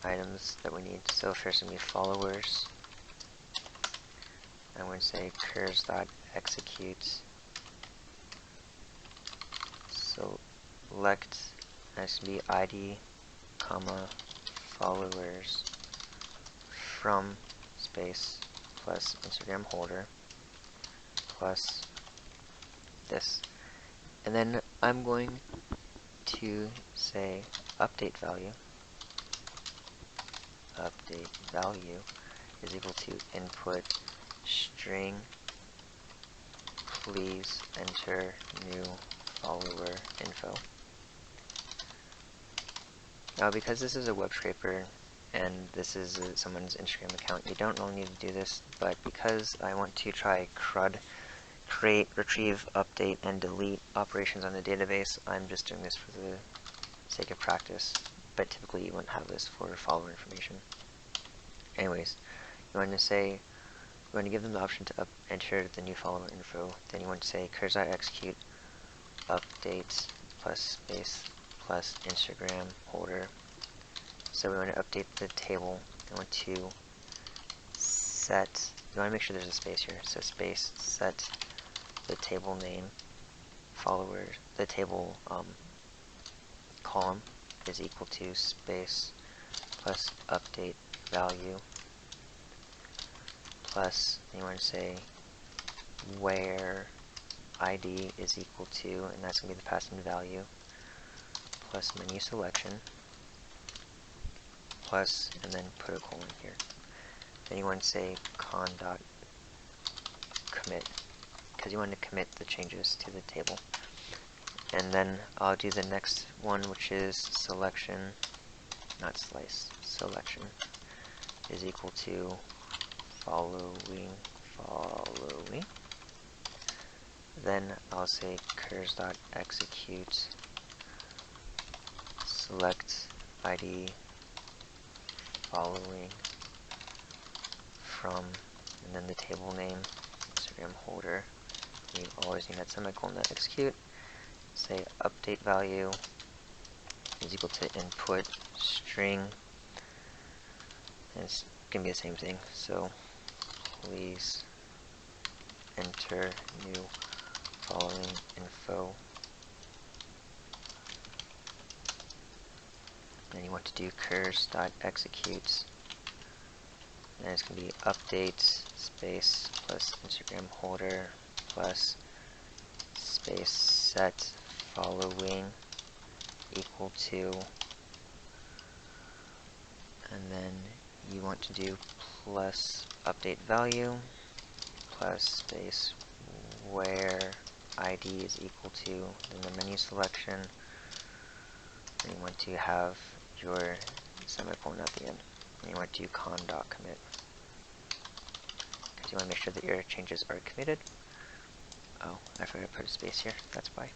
Speaker 1: items that we need. So first going to be followers. I'm going to say curs.execute select, that's going to be ID, comma, followers from space plus Instagram holder plus this. And then I'm going to say update value is equal to input string, please enter new follower info. Now because this is a web scraper and this is someone's Instagram account, you don't really need to do this, but because I want to try CRUD, create, retrieve, update, and delete operations on the database, I'm just doing this for the sake of practice, but typically you wouldn't have this for follower information. Anyways, you want to say, you want to give them the option to enter the new follower info, then you want to say curs.execute update plus space plus Instagram holder. So we want to update the table. I want to set, you want to make sure there's a space here, so space set the table name followers, the table column is equal to space plus update value plus, you want to say where ID is equal to, and that's going to be the passed in value, plus menu selection, plus, and then put a colon here. Then you want to say con.commit, because you want to commit the changes to the table. And then I'll do the next one, which is selection, not slice, selection is equal to following. Then I'll say curs.execute select ID following from, and then the table name, Instagram holder. You always need that semicolon to execute. Say update value is equal to input string, and it's going to be the same thing. So please enter new following info. Then you want to do curs.execute, and it's going to be update space plus Instagram holder plus space set following equal to, and then you want to do plus update value plus space where ID is equal to, then the menu selection, and you want to have your semicolon at the end, and you want to do con.commit because you want to make sure that your changes are committed. Oh, I forgot to put a space here, that's why.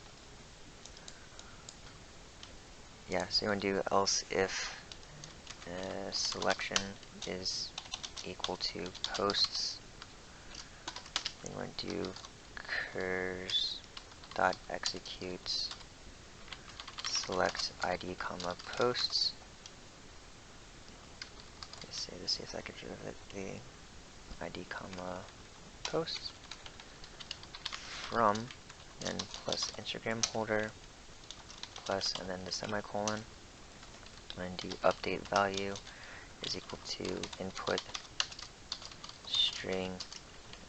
Speaker 1: Yeah, so you want to do else if selection is equal to posts, then you want to do curs.executes select ID comma posts. Let's say this, see if I can get rid of the ID comma posts from, then plus Instagram holder plus, and then the semicolon, and do update value is equal to input string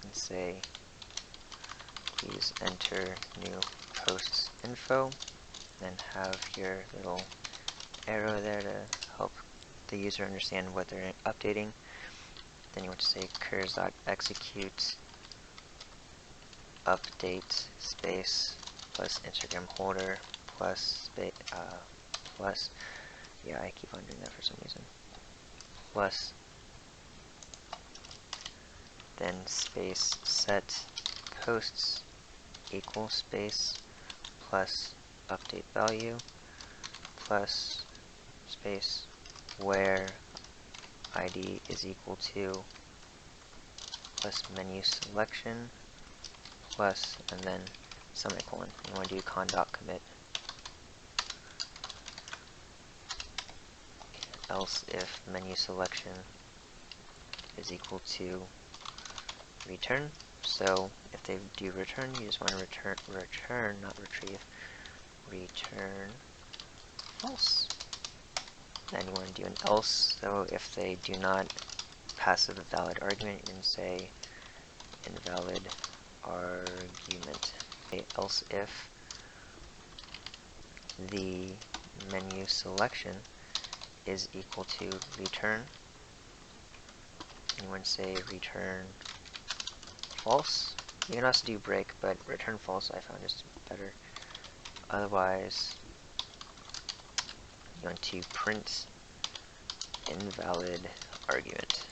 Speaker 1: and say please enter new posts info, then have your little arrow there to help the user understand what they're updating. Then you want to say curs.execute update space plus Instagram holder plus space plus, yeah, I keep on doing that for some reason, plus then space set posts equal space plus update value plus space where ID is equal to plus menu selection plus, and then semicolon. You want to do con.commit, else if menu selection is equal to return. So if they do return, you just want to return, not retrieve, return false. Then you want to do an else, so if they do not pass a valid argument, you can say invalid argument. Okay, else if the menu selection is equal to return, you want to say return false. You can also do break, but return false I found is better. Otherwise, you want to print invalid argument.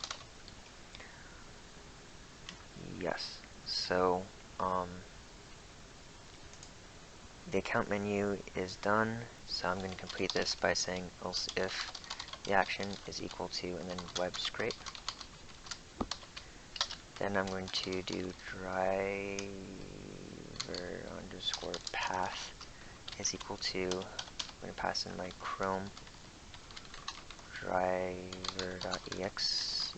Speaker 1: Yes, so the account menu is done, so I'm going to complete this by saying else if the action is equal to, and then web scrape. Then I'm going to do driver underscore path is equal to, I'm going to pass in my Chrome driver.exe.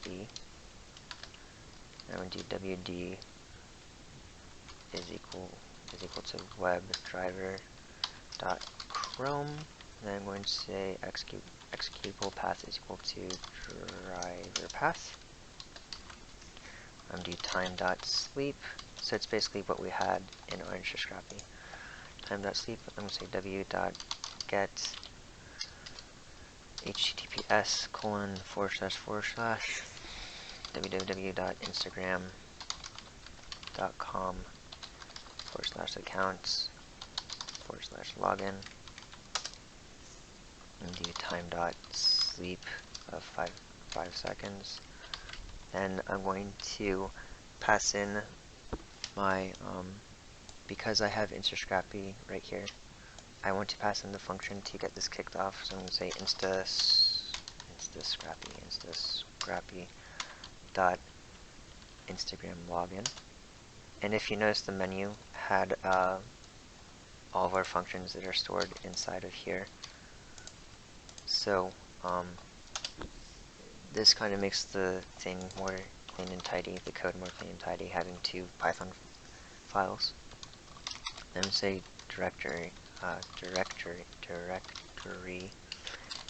Speaker 1: I'm going to do wd is equal to web driver.chrome. Then I'm going to say executable path is equal to driver path. I'm going to do time.sleep. So it's basically what we had in Orange to Scrappy. Time.sleep, I'm going to say w.get https://www.instagram.com/accounts/login, and do time.sleep of 5 seconds. Then I'm going to pass in my, because I have Scrappy right here, I want to pass in the function to get this kicked off. So I'm going to say Scrappy dot Instagram login. And if you notice, the menu had all of our functions that are stored inside of here. So this kind of makes the thing more clean and tidy, the code more clean and tidy, having 2 Python files. Then say directory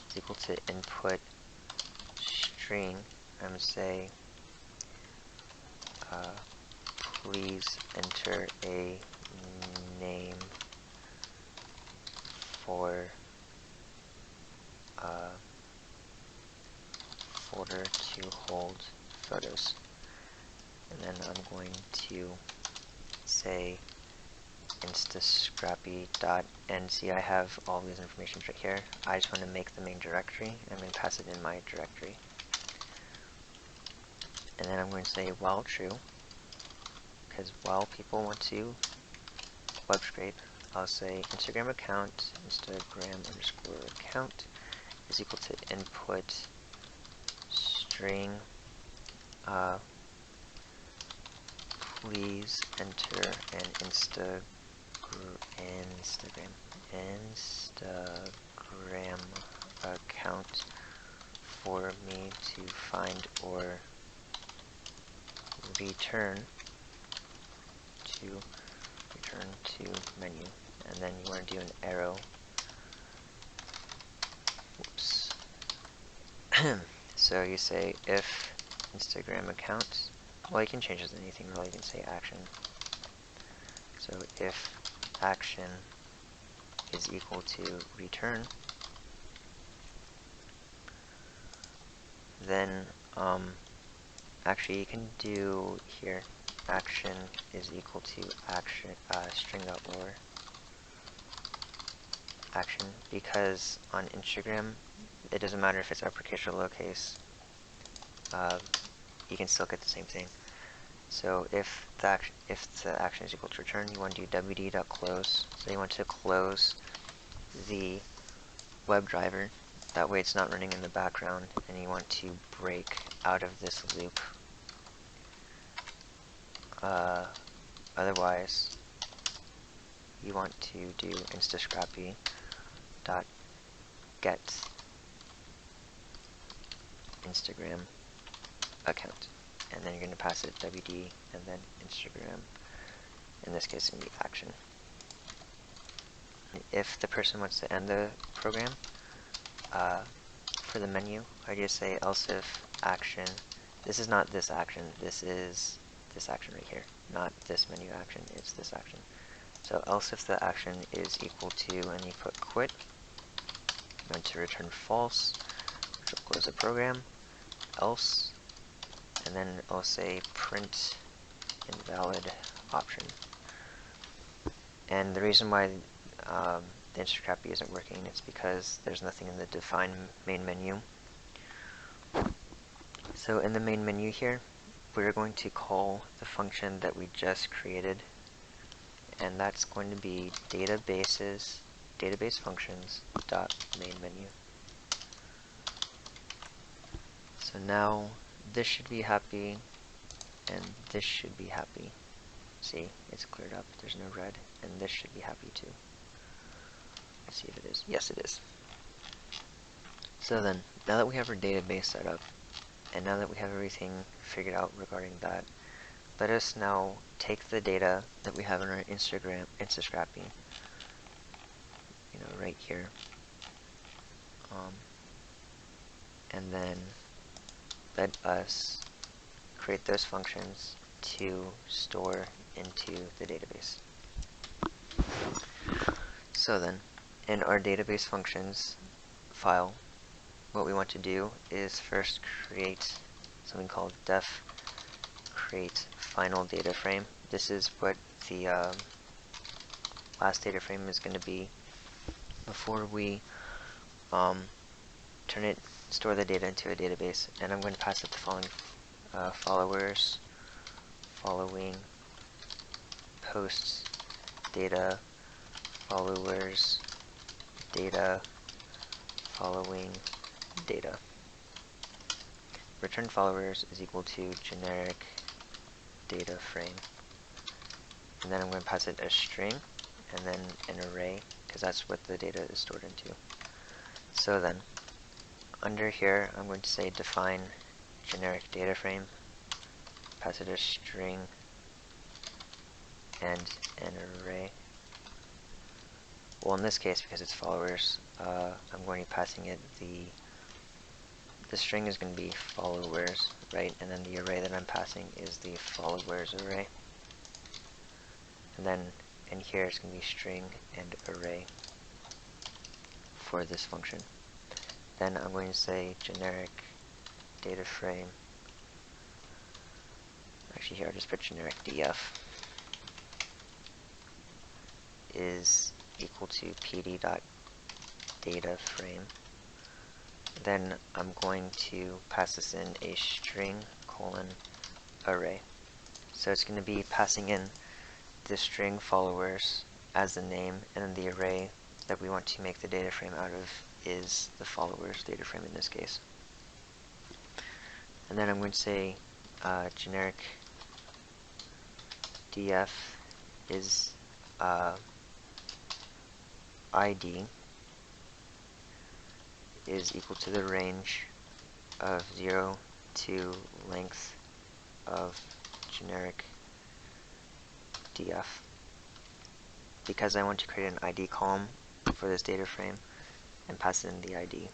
Speaker 1: is equal to input string. I'm going to say please enter a name for folder to hold photos. And then I'm going to say instascrappy.and see, I have all these information right here. I just want to make the main directory. I'm going to pass it in my directory. And then I'm going to say while true, because while people want to web scrape, I'll say Instagram account, Instagram_account is equal to input string, please enter an Instagram account for me to find or return to menu. And then you want to do an arrow. Whoops. So you say if Instagram account, well, you can change this to anything really. You can say action. So if action is equal to return, then actually you can do here action is equal to action string.lore action, because on Instagram it doesn't matter if it's uppercase or lowercase, you can still get the same thing. So if the action is equal to return, you want to do wd.close. So you want to close the web driver. That way it's not running in the background, and you want to break out of this loop. Otherwise, you want to do instascrappy.get Instagram account, and then you're going to pass it wd and then Instagram. In this case, it's going to be action. If the person wants to end the program, for the menu, I just say else if action. This is not this action. This is this action right here, not this menu action. It's this action. So else if the action is equal to, and you put quit, you're going to return false, which will close the program. Else, and then I'll say print invalid option. And the reason why the Instacrappy isn't working, it's because there's nothing in the define main menu. So in the main menu here, we're going to call the function that we just created, and that's going to be database functions dot main menu. So now this should be happy, and this should be happy. See, it's cleared up. There's no red, and this should be happy too. Let's see if it is. Yes, it is. So then, now that we have our database set up, and now that we have everything figured out regarding that, let us now take the data that we have in our Instascrappy, right here, and then let us create those functions to store into the database. So then, in our database functions file, what we want to do is first create something called def create final data frame. This is what the last data frame is going to be before we store the data into a database. And I'm going to pass it the following followers, following, posts, data, followers, data, following, data. Return followers is equal to generic data frame. And then I'm going to pass it a string and then an array, because that's what the data is stored into. So then, under here, I'm going to say define generic data frame, pass it a string and an array. Well, in this case, because it's followers, I'm going to be passing it the string is going to be followers, right? And then the array that I'm passing is the followers array. and then in here it's going to be string and array for this function. Then I'm going to say generic data frame. Actually, here I'll just put generic df is equal to pd.data frame. Then I'm going to pass this in a string colon array. So it's going to be passing in the string followers as the name, and then the array that we want to make the data frame out of is the followers data frame in this case. And then I'm going to say generic df is id is equal to the range of 0 to length of generic df. Because I want to create an ID column for this data frame and pass in the ID.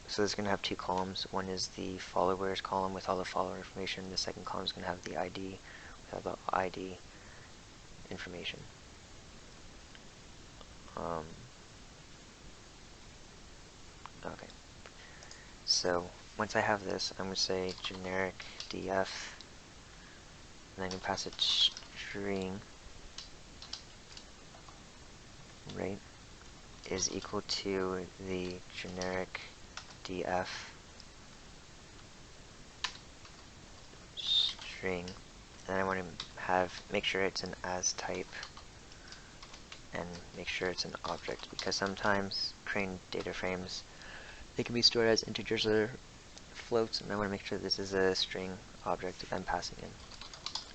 Speaker 1: So it's going to have two columns. One is the followers column with all the follower information. The second column is going to have the ID with all the ID information. Okay. So once I have this, I'm going to say generic df, and I can pass it string right is equal to the generic df string, and I want to make sure it's an as type and make sure it's an object, because sometimes creating data frames, they can be stored as integers or floats, and I want to make sure this is a string object that I'm passing in.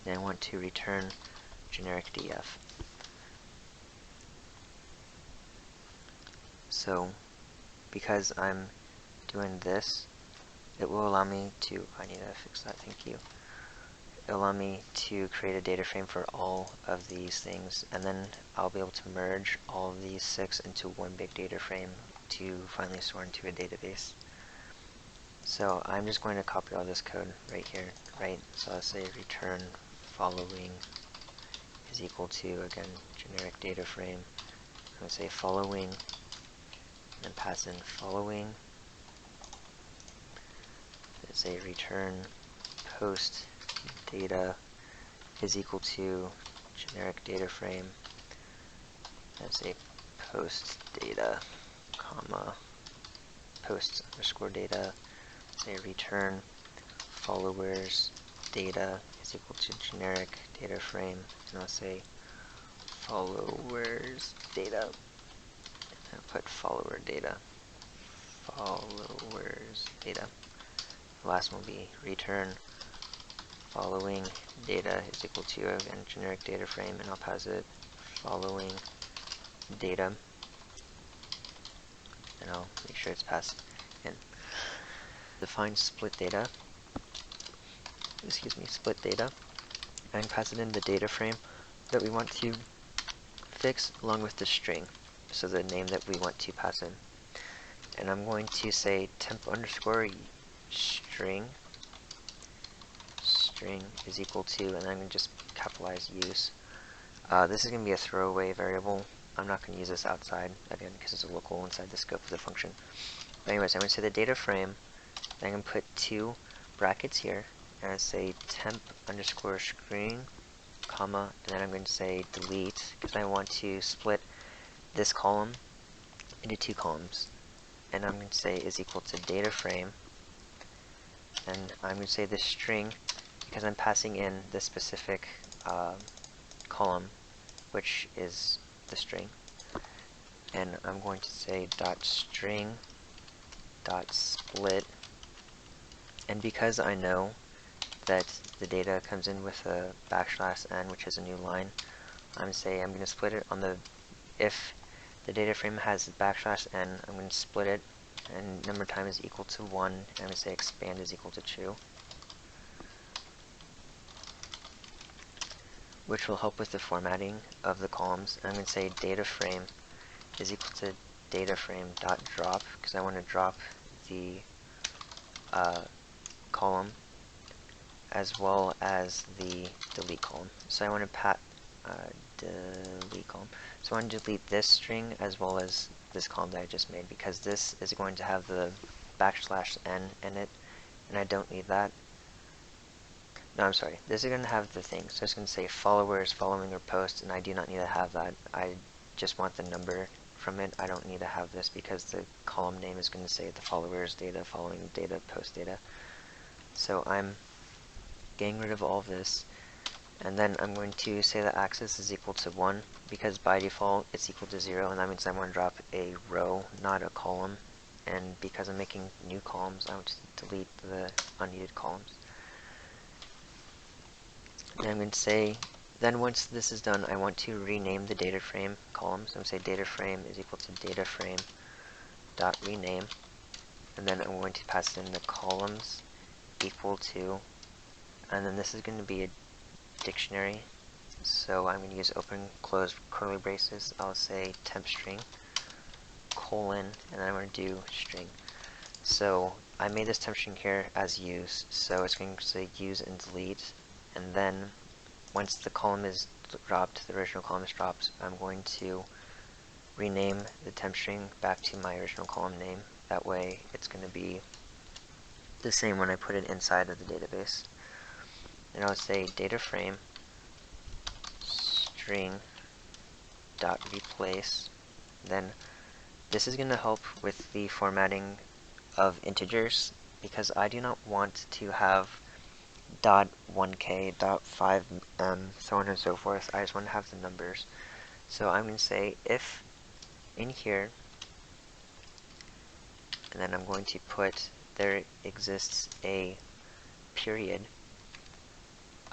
Speaker 1: Then I want to return generic df. So because I'm doing this, it will allow me to, I need to fix that, thank you. It'll allow me to create a data frame for all of these things, and then I'll be able to merge all of these 6 into one big data frame to finally store into a database. So I'm just going to copy all this code right here, right? So I'll say return following is equal to, again, generic data frame. I'm going to say following, and pass in following. Let's say return post data is equal to generic data frame. Let's say post data, comma, post underscore data. Say return followers data is equal to generic data frame, and I'll say followers data, and put follower data. Followers data. The last one will be return following data is equal to, again, generic data frame, and I'll pass it following data, and I'll make sure it's passed in. Define split data, split data, and pass it in the data frame that we want to fix along with the string, so the name that we want to pass in. And I'm going to say temp underscore string is equal to, and I'm going to just capitalize use. This is going to be a throwaway variable. I'm not going to use this outside, again, because it's a local inside the scope of the function. But anyways, I'm going to say the data frame, then I'm going to put 2 brackets here, and I say temp underscore string, comma, and then I'm going to say delete, because I want to split this column into 2 columns. And I'm going to say is equal to data frame, and I'm going to say this string, because I'm passing in the specific column, which is the string, and I'm going to say dot string dot split, and because I know that the data comes in with a \n, which is a new line, I'm going to split it on the, if the data frame has \n, I'm going to split it, and number of times is equal to 1, and I'm going to say expand is equal to 2. Which will help with the formatting of the columns. I'm going to say data frame is equal to data frame dot drop, because I want to drop the column as well as the delete column. So I want to delete column. So I want to delete this string as well as this column that I just made, because this is going to have the \n in it, and I don't need that. No, I'm sorry. This is going to have the thing. So it's going to say followers, following, or post, and I do not need to have that. I just want the number from it. I don't need to have this because the column name is going to say the followers, data, following, data, post data. So I'm getting rid of all of this. And then I'm going to say the axis is equal to 1, because by default it's equal to 0, and that means I want to drop a row, not a column. And because I'm making new columns, I want to delete the unneeded columns. And I'm going to say, then once this is done, I want to rename the data frame column. So I'm going to say data frame is equal to data frame dot rename, and then I'm going to pass in the columns equal to, and then this is going to be a dictionary. So I'm going to use open close curly braces. I'll say temp string colon, and then I'm going to do string. So I made this temp string here as use, so it's going to say use and delete. And then once the column is dropped, the original column is dropped, I'm going to rename the temp string back to my original column name. That way it's going to be the same when I put it inside of the database. And I'll say data frame string dot replace. Then this is going to help with the formatting of integers, because I do not want to have .1k, .5m, so on and so forth. I just want to have the numbers. So I'm going to say if in here, and then I'm going to put there exists a period.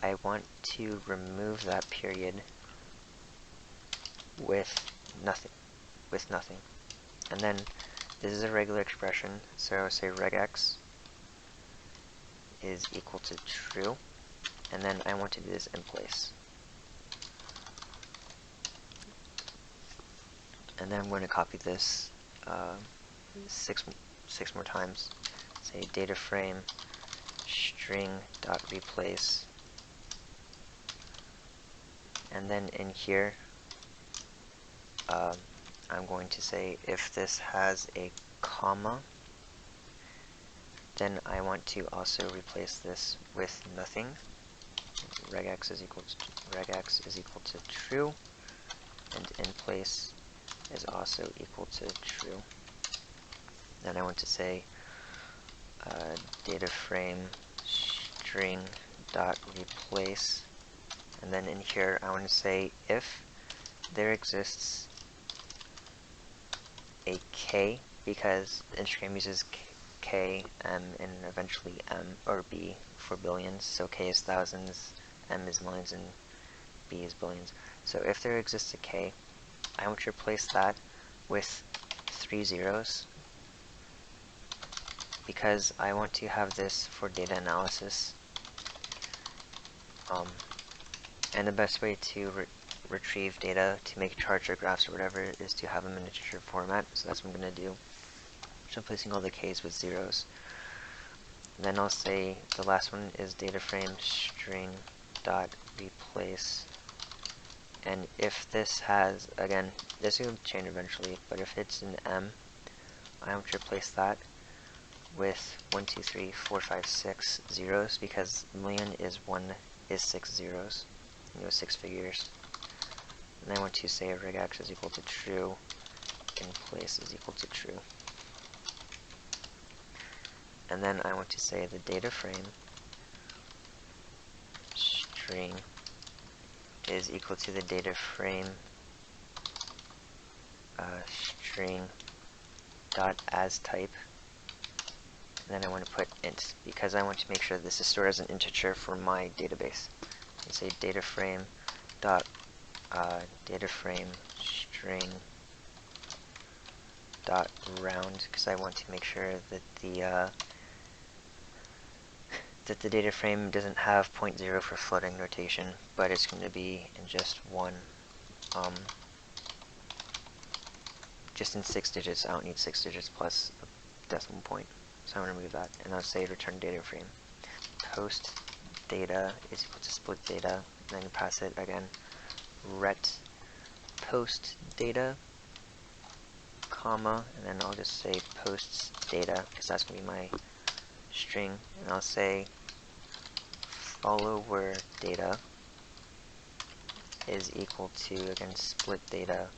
Speaker 1: I want to remove that period with nothing. And then this is a regular expression, so I'll say regex is equal to true, and then I want to do this in place. And then I'm going to copy this six more times. Say data frame string dot replace, and then in here I'm going to say if this has a comma, then I want to also replace this with nothing. Regex is equal to true, and in place is also equal to true. Then I want to say data frame string dot replace, and then in here I want to say if there exists a k, because Instagram uses k, m, and eventually m or b for billions. So k is thousands, m is millions, and b is billions. So if there exists a k, I want to replace that with 3 zeros, because I want to have this for data analysis. And the best way to retrieve data to make charts or graphs or whatever is to have them in integer format. So that's what I'm going to do. So I'm placing all the k's with zeros. And then I'll say the last one is data frame string dot replace. And if this has, again, this will change eventually, but if it's an m, I want to replace that with 1, 2, 3, 4, 5, 6 zeros, because million is 6 zeros, 6 figures. And I want to say regex is equal to true, in place is equal to true. And then I want to say the data frame string is equal to the data frame string dot as type. And then I want to put int, because I want to make sure this is stored as an integer for my database. And say data frame dot data frame string dot round, because I want to make sure that the data frame doesn't have 0.0 for floating notation, but it's going to be in just just in 6 digits. I don't need 6 digits plus a decimal point, so I'm going to remove that, and I'll say return data frame. Post data is equal to split data, and then pass it again ret post data, comma, and then I'll just say posts data because that's going to be my string, and I'll say follower data is equal to, again, split data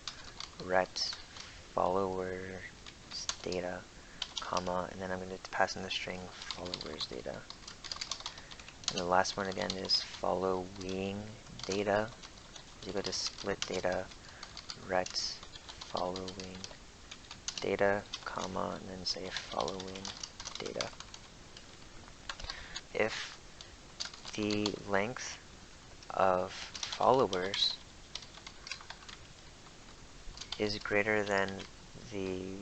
Speaker 1: ret followers data, comma, and then I'm going to pass in the string followers data. And the last one again is following data is equal to split data ret following data, comma, and then say following data. If the length of followers is greater than the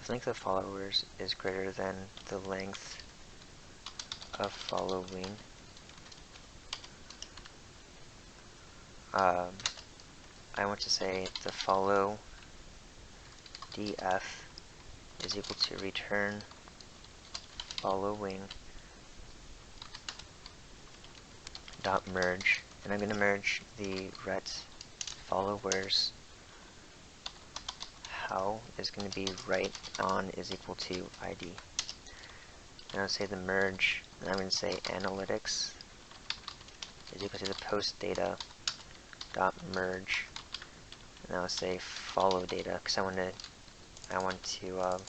Speaker 1: length of followers is greater than the length of following, I want to say the follow df is equal to return following dot merge, and I'm going to merge the ret followers how is going to be right on is equal to id. And I'll say the merge, and I'm going to say analytics is equal to the post data dot merge, and I'll say follow data because I want to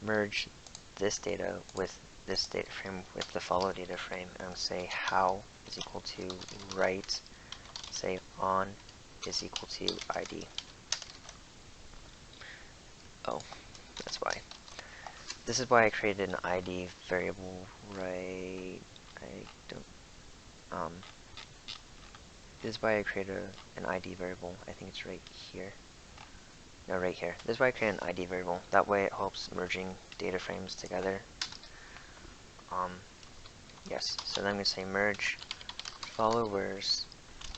Speaker 1: merge this data with this data frame with the follow data frame, and I'll say how is equal to right, say on is equal to id. Oh, that's why. This is why I created an id variable, right? This is why I created an id variable. I think it's right here. No, right here. This is why I created an id variable. That way it helps merging data frames together. Yes, so then I'm going to say merge followers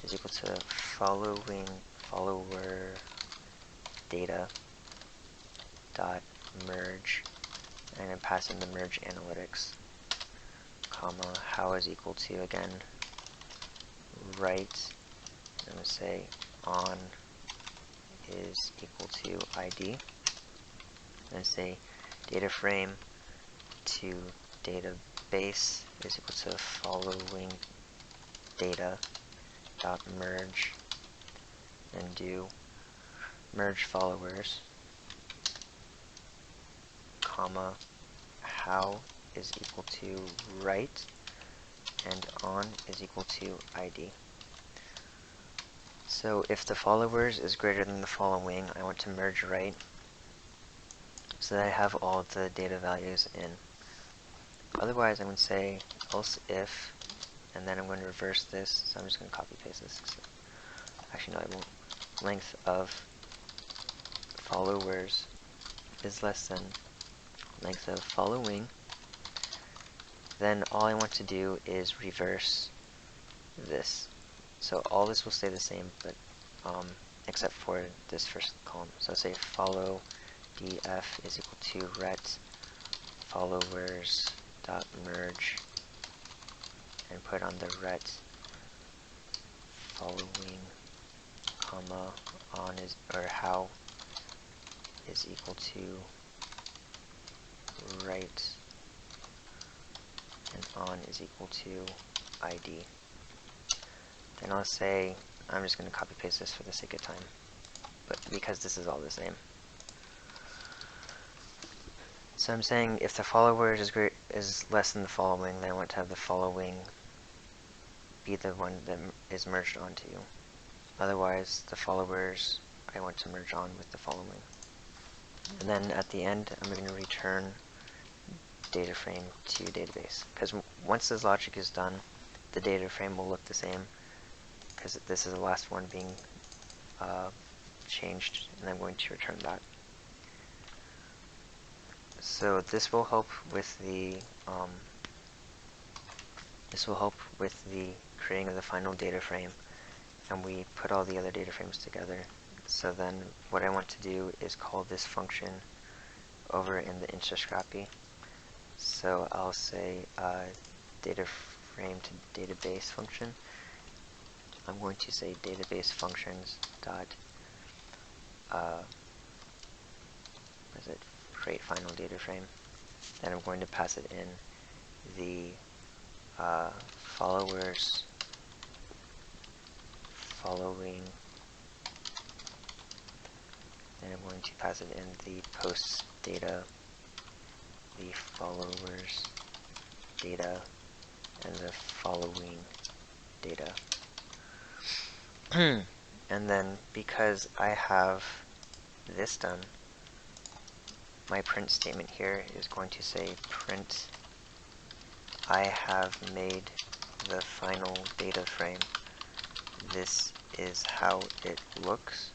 Speaker 1: is equal to following follower data dot merge, and then pass in the merge analytics, comma, how is equal to, again, right, I'm going to say on is equal to id, and say data frame to database is equal to following data dot merge, and do merge followers, comma, how is equal to right, and on is equal to id. So if the followers is greater than the following, I want to merge right so that I have all the data values in. Otherwise, I'm going to say else if, and then I'm going to reverse this, so I'm just going to copy paste this. Actually, no, I won't. Length of followers is less than length of following. Then all I want to do is reverse this. So all this will stay the same, but except for this first column. So say follow df is equal to ret followers dot merge, and put on the ret following, comma, on is, or how is equal to right, and on is equal to id. Then I'll say, I'm just going to copy paste this for the sake of time, but because this is all the same. So I'm saying if the followers is less than the following, then I want to have the following be the one that is merged onto. Otherwise, the followers I want to merge on with the following. And then at the end, I'm going to return data frame to database, because once this logic is done, the data frame will look the same, because this is the last one being changed, and I'm going to return that. So this will help with the creating of the final data frame, and we put all the other data frames together. So then what I want to do is call this function over in the insta scrappy. So I'll say data frame to database function, I'm going to say database functions dot what is it, create final data frame. Then I'm going to pass it in the followers following. Then I'm going to pass it in the posts data, the followers data, and the following data. And then because I have this done, my print statement here is going to say print I have made the final data frame. This is how it looks.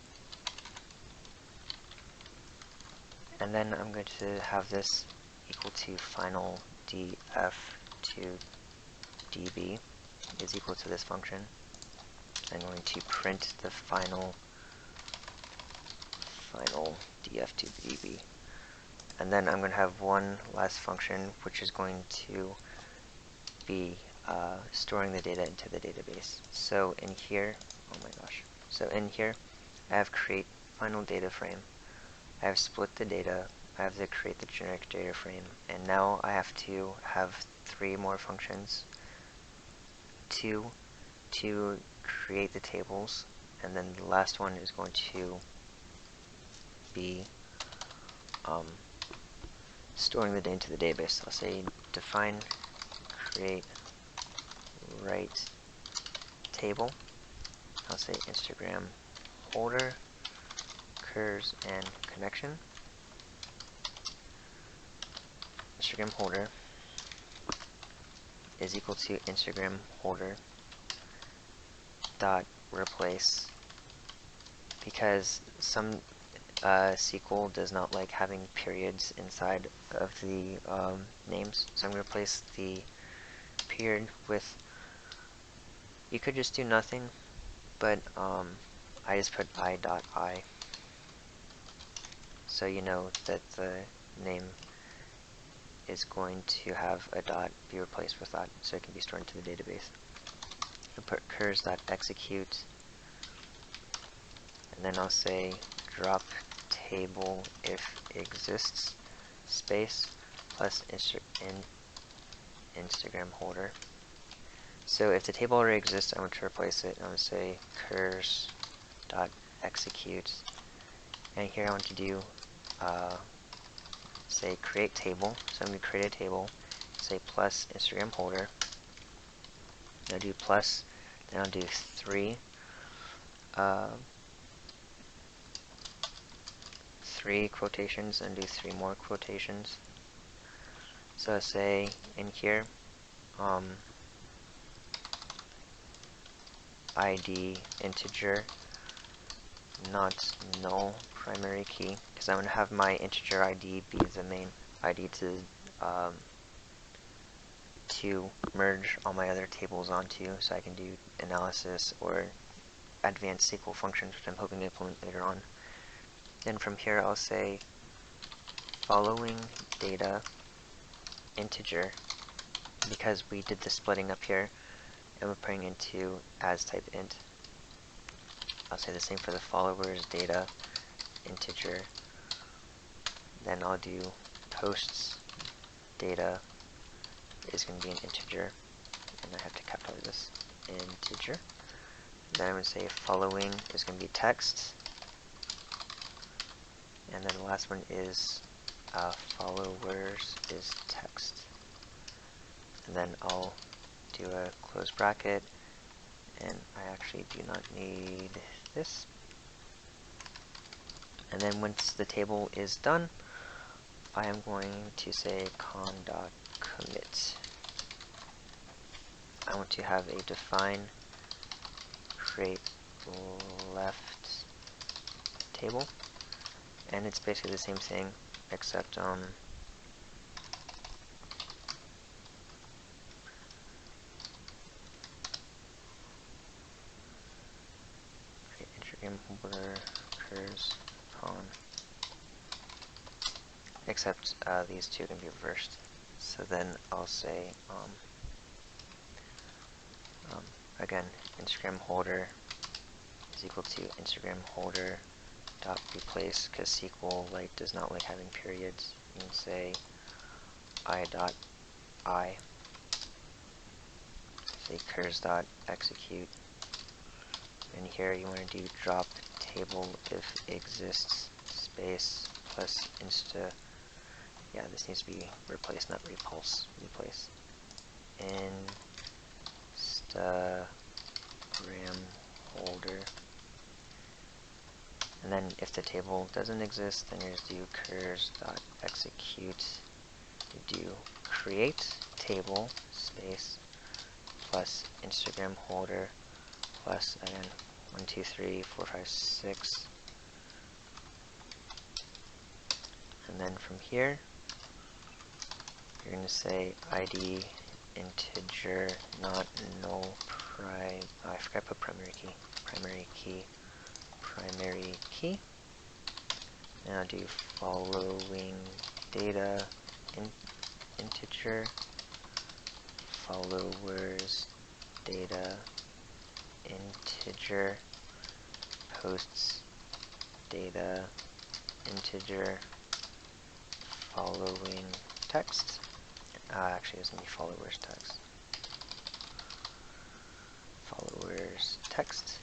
Speaker 1: And then I'm going to have this equal to final df to db is equal to this function. I'm going to print the final df to db. And then I'm going to have one last function which is going to be storing the data into the database. So in here, oh my gosh, so in here I have create final data frame, I have split the data, I have to create the generic data frame, and now I have to have 3 more functions, 2 to create the tables, and then the last one is going to be storing the data into the database. I'll say define create write table. I'll say Instagram holder, curs, and connection. Instagram holder is equal to Instagram holder dot replace, because some SQL does not like having periods inside of the names, so I'm going to replace the period with, you could just do nothing, but I just put I.I, so you know that the name is going to have a dot be replaced with that, so it can be stored into the database. I'll put curs.execute, and then I'll say drop table if exists space plus Instagram holder. So if the table already exists, I want to replace it. I'm going to say curs.execute, and here I want to do say create table. So I'm going to create a table, say plus Instagram holder. I'll do plus, then I'll do 3 quotations and do 3 more quotations. So I'll say in here ID integer, not null primary key, because I'm going to have my integer ID be the main ID to merge all my other tables onto, so I can do analysis or advanced SQL functions, which I'm hoping to implement later on. Then from here I'll say following data integer, because we did the splitting up here and we're putting into as type int. I'll say the same for the followers data integer. Then I'll do posts data is going to be an integer, and I have to capitalize this, integer. Then I'm going to say following is going to be text, and then the last one is followers is text. And then I'll do a close bracket, and I actually do not need this. And then once the table is done, I am going to say con.commit. I want to have a define create left table, and it's basically the same thing except Instagram holder curs con, except these two can be reversed. So then I'll say again, Instagram holder is equal to Instagram holder dot replace, because SQLite does not like having periods. You can say I dot I, say curs dot execute, and here you want to do drop table if exists space plus insta. Yeah, this needs to be replace, not repulse. Replace. Instagram holder. And then if the table doesn't exist, then you just do curs.execute to do create table space plus Instagram holder plus, again, 1, 2, 3, 4, 5, 6. And then from here, you're going to say ID integer not null I forgot to put primary key. Now do following data integer followers data integer posts data integer following text. Actually, it's going to be followers text. Followers text.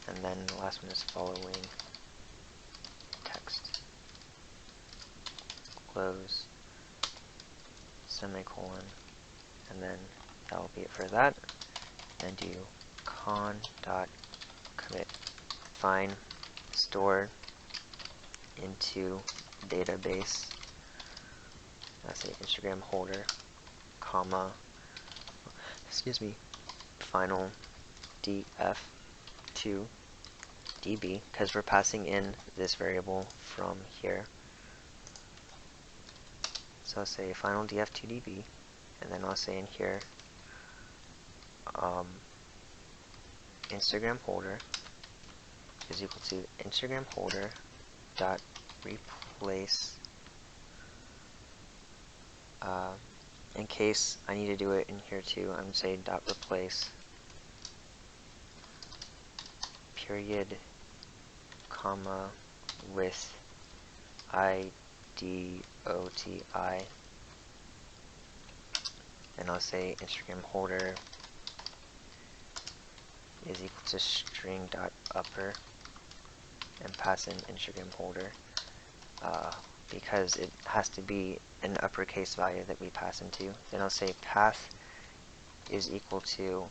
Speaker 1: And then the last one is following text. Close, semicolon, and then that will be it for that. And do con.commit find store into database. Let's say Instagram holder, comma, final df2 db, because we're passing in this variable from here. So I'll say final df2 db, and then I'll say in here Instagram holder is equal to Instagram holder dot replace. In case I need to do it in here too, I'm going to say dot replace period comma with idoti, and I'll say Instagram holder is equal to string dot upper and pass in Instagram holder because it has to be an uppercase value that we pass into. Then I'll say path is equal to,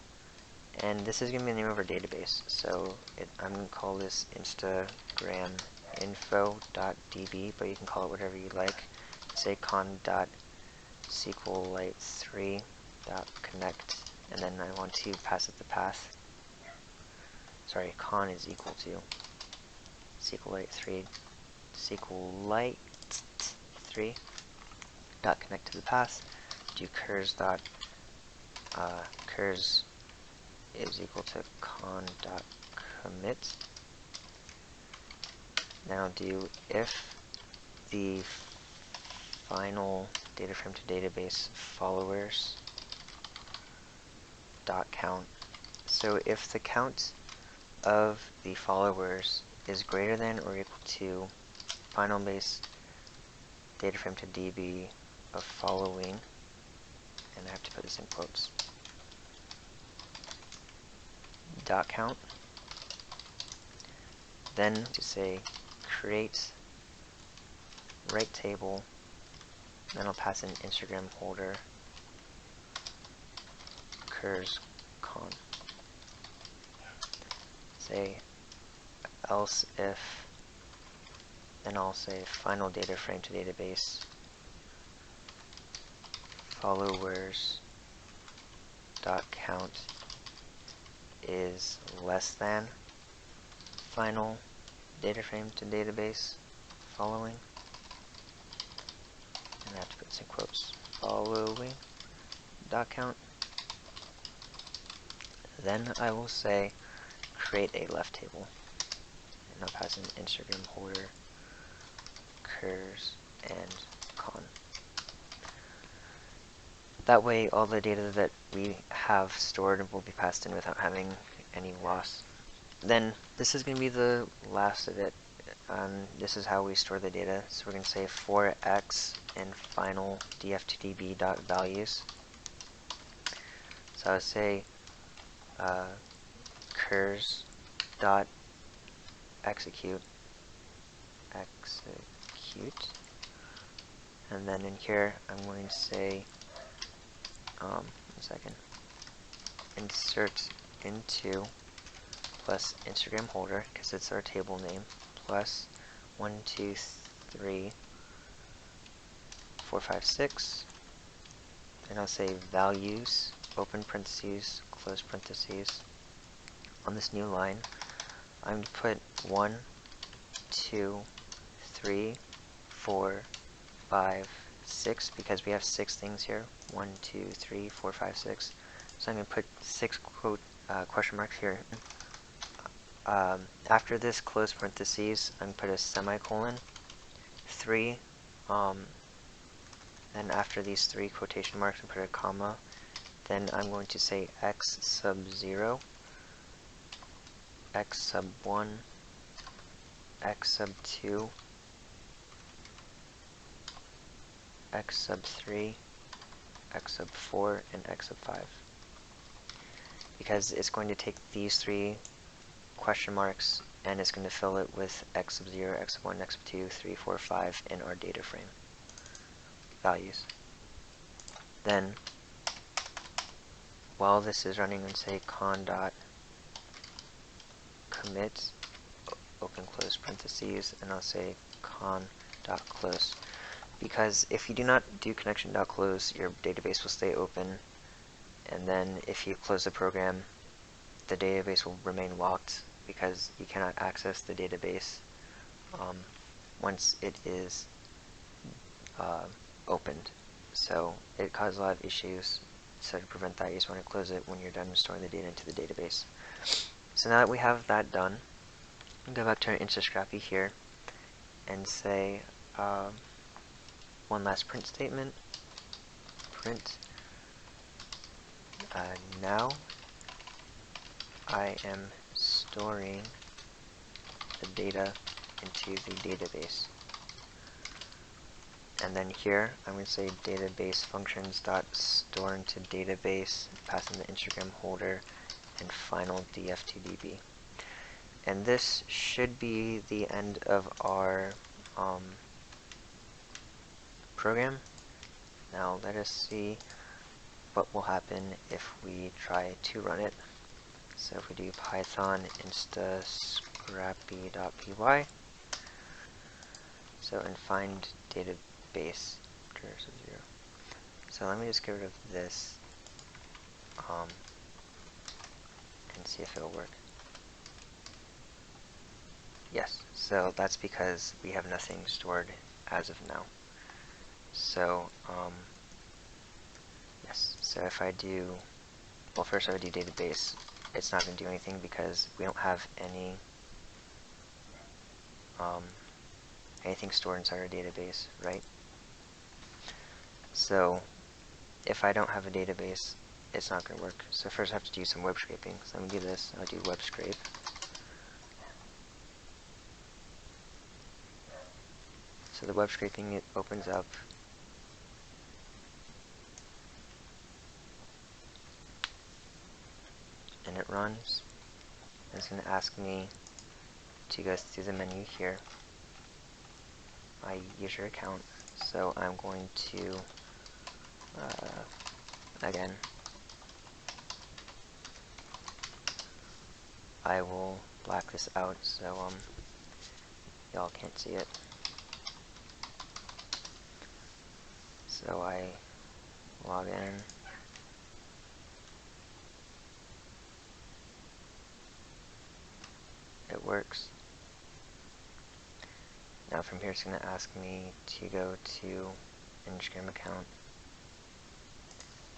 Speaker 1: and this is going to be the name of our database, so I'm going to call this Instagram info.db, but you can call it whatever you like. Say con.SQLite3.connect, and then I want to pass it the path. Sorry, con is equal to SQLite3.connect to the path. Do curs is equal to con.commit. Now do if the final data frame to database followers dot count. So if the count of the followers is greater than or equal to final base data frame to DB of following, and I have to put this in quotes, dot count, then to say create right table, then I'll pass in Instagram holder curs con. Say else if, then I'll say final data frame to database followers dot count is less than final data frame to database following, and I have to put this in quotes, following dot count. Then I will say create a left table, and I'll pass in Instagram holder curs and con. That way all the data that we have stored will be passed in without having any loss. Then this is going to be the last of it. This is how we store the data. So we're going to say for x and final df2db.values. So I would say curs dot execute, and then in here I'm going to say insert into plus Instagram holder, because it's our table name, plus 1, 2, 3, 4, 5, 6, and I'll say values, open parentheses, close parentheses. On this new line, I'm going to put 1, 2, 3, 4, 5, 6, because we have 6 things here. 1, 2, 3, 4, 5, 6. So I'm going to put 6 question marks here. After this close parentheses, I'm going to put a semicolon, 3, then after these 3 quotation marks, I put a comma. Then I'm going to say x sub 0, x sub 1, x sub 2, x sub 3, x sub 4, and x sub 5. Because it's going to take these 3 question marks and it's going to fill it with x sub 0, x sub 1, x sub 2, 3, 4, 5 in our data frame values. Then, while this is running, I'm going to say con.commit, open close parentheses, and I'll say con.close. Because if you do not do connection.close, your database will stay open, and then if you close the program, the database will remain locked because you cannot access the database once it is opened. So it causes a lot of issues. So to prevent that, you just want to close it when you're done storing the data into the database. So now that we have that done, go back to our insta-scrappy here and say one last print statement. Print now I am storing the data into the database. And then here I'm going to say database functions dot store into database, pass in the Instagram holder, and final df2db. And this should be the end of our program. Now let us see what will happen if we try to run it. So if we do python insta scrappy.py, so and find database, so let me just get rid of this and see if it'll work. Yes, so that's because we have nothing stored as of now. So yes, so if I do, well, first I would do database. It's not going to do anything because we don't have any anything stored inside our database, right? So if I don't have a database, it's not going to work. So first I have to do some web scraping. So I'm going to do this. I'll do web scrape. So the web scraping, it opens up. And it runs. And it's going to ask me to go through the menu here. My user account. So I'm going to, again, I will black this out so y'all can't see it. So I log in. It works. Now from here it's going to ask me to go to Instagram account.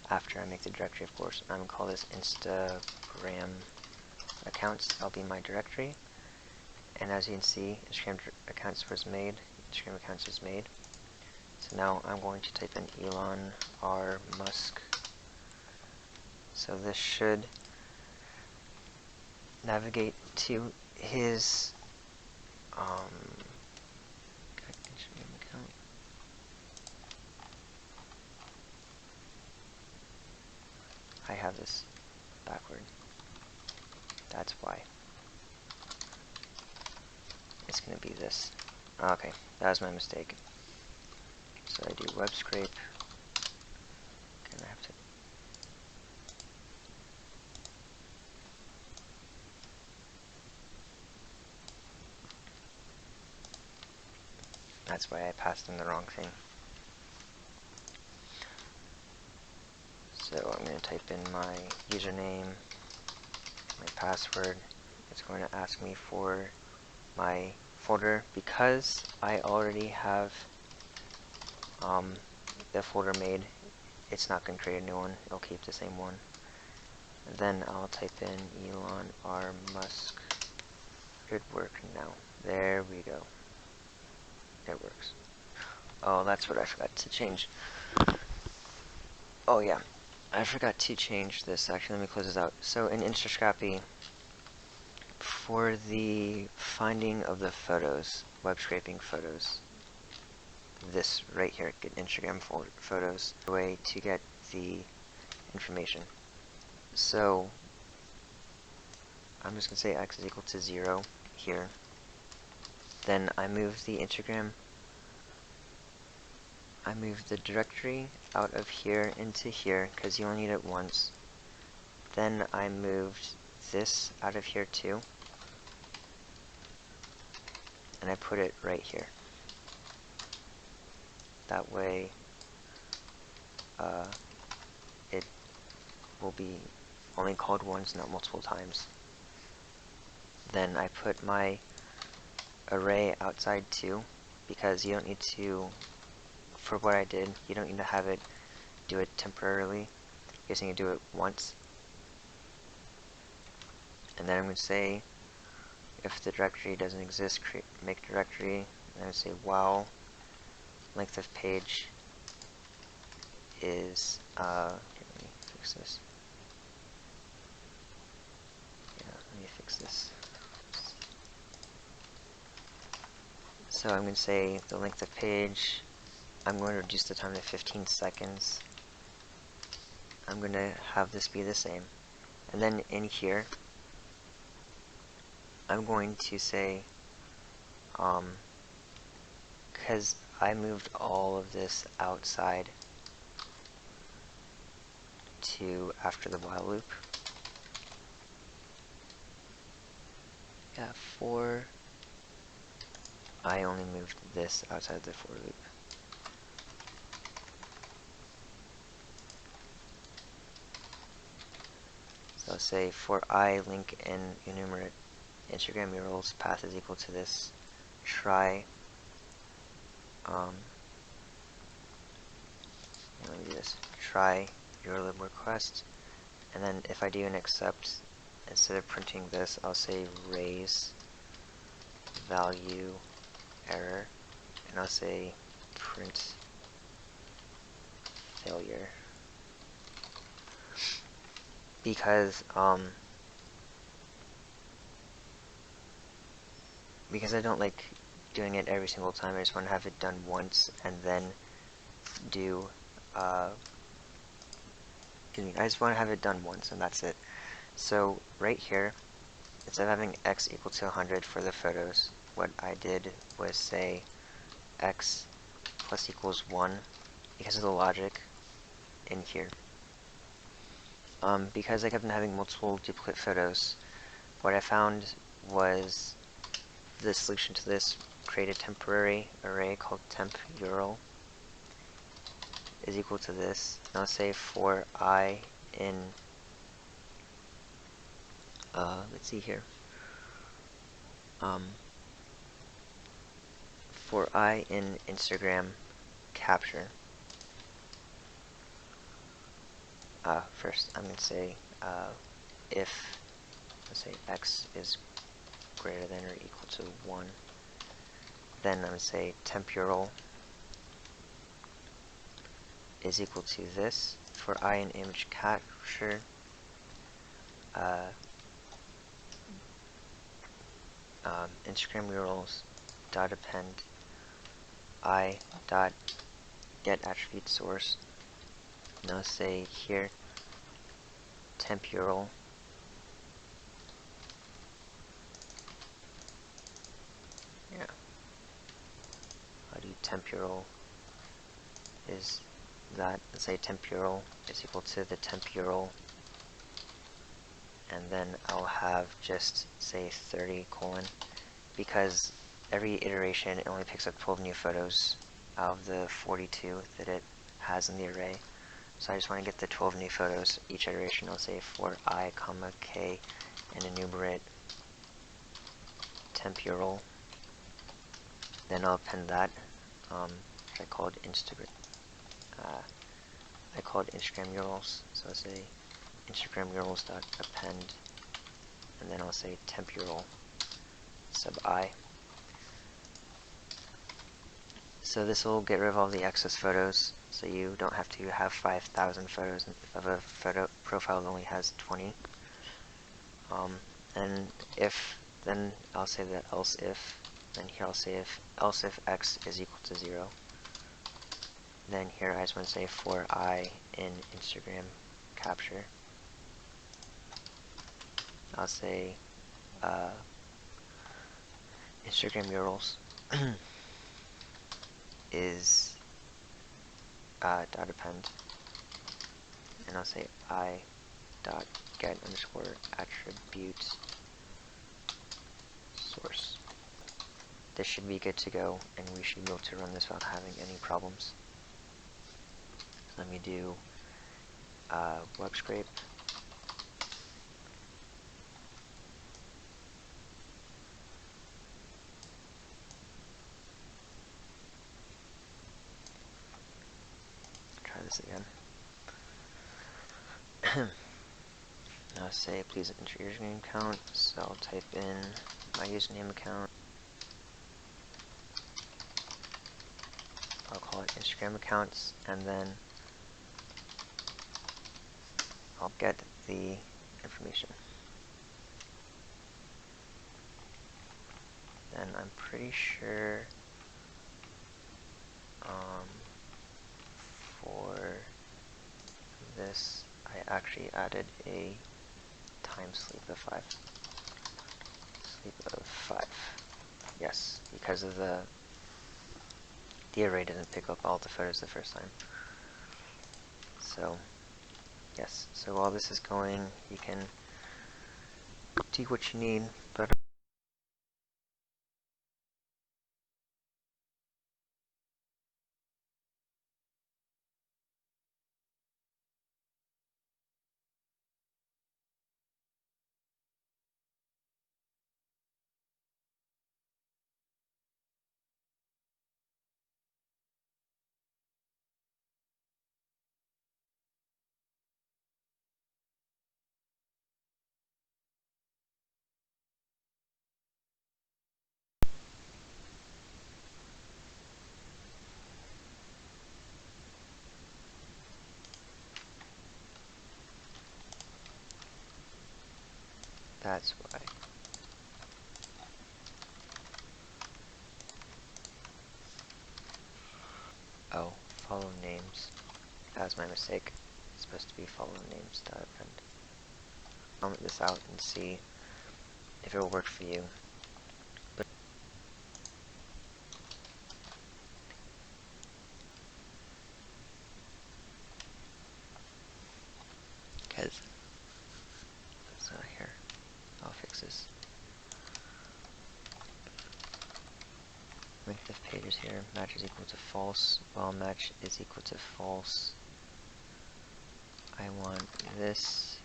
Speaker 1: After I make the directory, of course, I'm going to call this Instagram accounts. That'll be my directory. And as you can see, Instagram accounts was made. Instagram accounts is made. So now I'm going to type in Elon R. Musk. So this should navigate to his Instagram account. I have this backward. That's why. It's going to be this. Okay, that was my mistake. So I do web scrape. And I have to. That's why I passed in the wrong thing. So I'm going to type in my username, my password. It's going to ask me for my folder. Because I already have the folder made, it's not going to create a new one. It'll keep the same one. And then I'll type in Elon R. Musk. Should work now. There we go. It works. Oh, that's what I forgot to change. Oh yeah, I forgot to change this. Actually, let me close this out. So in Instascrappy, for the finding of the photos, web scraping photos, this right here, get Instagram photos, the way to get the information. So I'm just gonna say x is equal to 0 here. Then I move the Instagram. I moved the directory out of here into here because you only need it once. Then I moved this out of here too, and I put it right here. That way it will be only called once, not multiple times. Then I put my array outside too, because you don't need to, for what I did, you don't need to have it do it temporarily. You just need to do it once. And then I'm going to say, if the directory doesn't exist, make directory. And I would say while length of page is, okay, let me fix this. Yeah, let me fix this. So I'm going to say the length of page, I'm going to reduce the time to 15 seconds. I'm going to have this be the same. And then in here, I'm going to say, because I moved all of this outside to after the while loop. Yeah, I only moved this outside the for loop. So I'll say for I link in enumerate Instagram URLs path is equal to this. Try let me do this. Try URL request, and then if I do an accept, instead of printing this, I'll say raise value error, and I'll say print failure, because I don't like doing it every single time. I just want to have it done once and then do I just want to have it done once and that's it. So right here, instead of having x equal to 100 for the photos, what I did was say x plus equals 1 because of the logic in here. Because I kept on having multiple duplicate photos, what I found was the solution to this: create a temporary array called temp URL is equal to this. And I'll say for I in let's see here. For I in Instagram capture. First I'm going to say if, let's say x is greater than or equal to 1, then I'm going to say temp URL is equal to this. For I in image capture, Instagram URLs dot append I dot get attribute source. Now say here temp URL I'll do temp URL is that, let's say temp URL is equal to the temp URL, and then I'll have just say 30 colon, because every iteration it only picks up 12 new photos out of the 42 that it has in the array. So I just want to get the 12 new photos each iteration. I'll say for I, comma, k, and enumerate temp URL. Then I'll append that. I called Instagram URLs. So I'll say Instagram URLs dot append, and then I'll say temp URL sub I. So this will get rid of all the excess photos, so you don't have to have 5,000 photos of a photo profile that only has 20. And if, then I'll say that else if, then here I'll say if else if x is equal to 0. Then here I just want to say for I in Instagram capture, I'll say Instagram URLs is dot append, and I'll say I dot get underscore attribute source. This should be good to go, and we should be able to run this without having any problems. Let me do web scrape. Try this again. Now say please enter your username account, so I'll type in my username account. I'll call it Instagram accounts, and then I'll get the information. Then I'm pretty sure for this I actually added a time sleep of 5. Sleep of 5. Yes, because of the array didn't pick up all the photos the first time. So yes, so while this is going, you can do what you need, but that's why. Oh, follow names. That was my mistake. It's supposed to be follow names dot append. Comment this out and see if it will work for you. Because it's not here. I'll fix this. Length of pages here. Match is equal to false. While match is equal to false, I want this.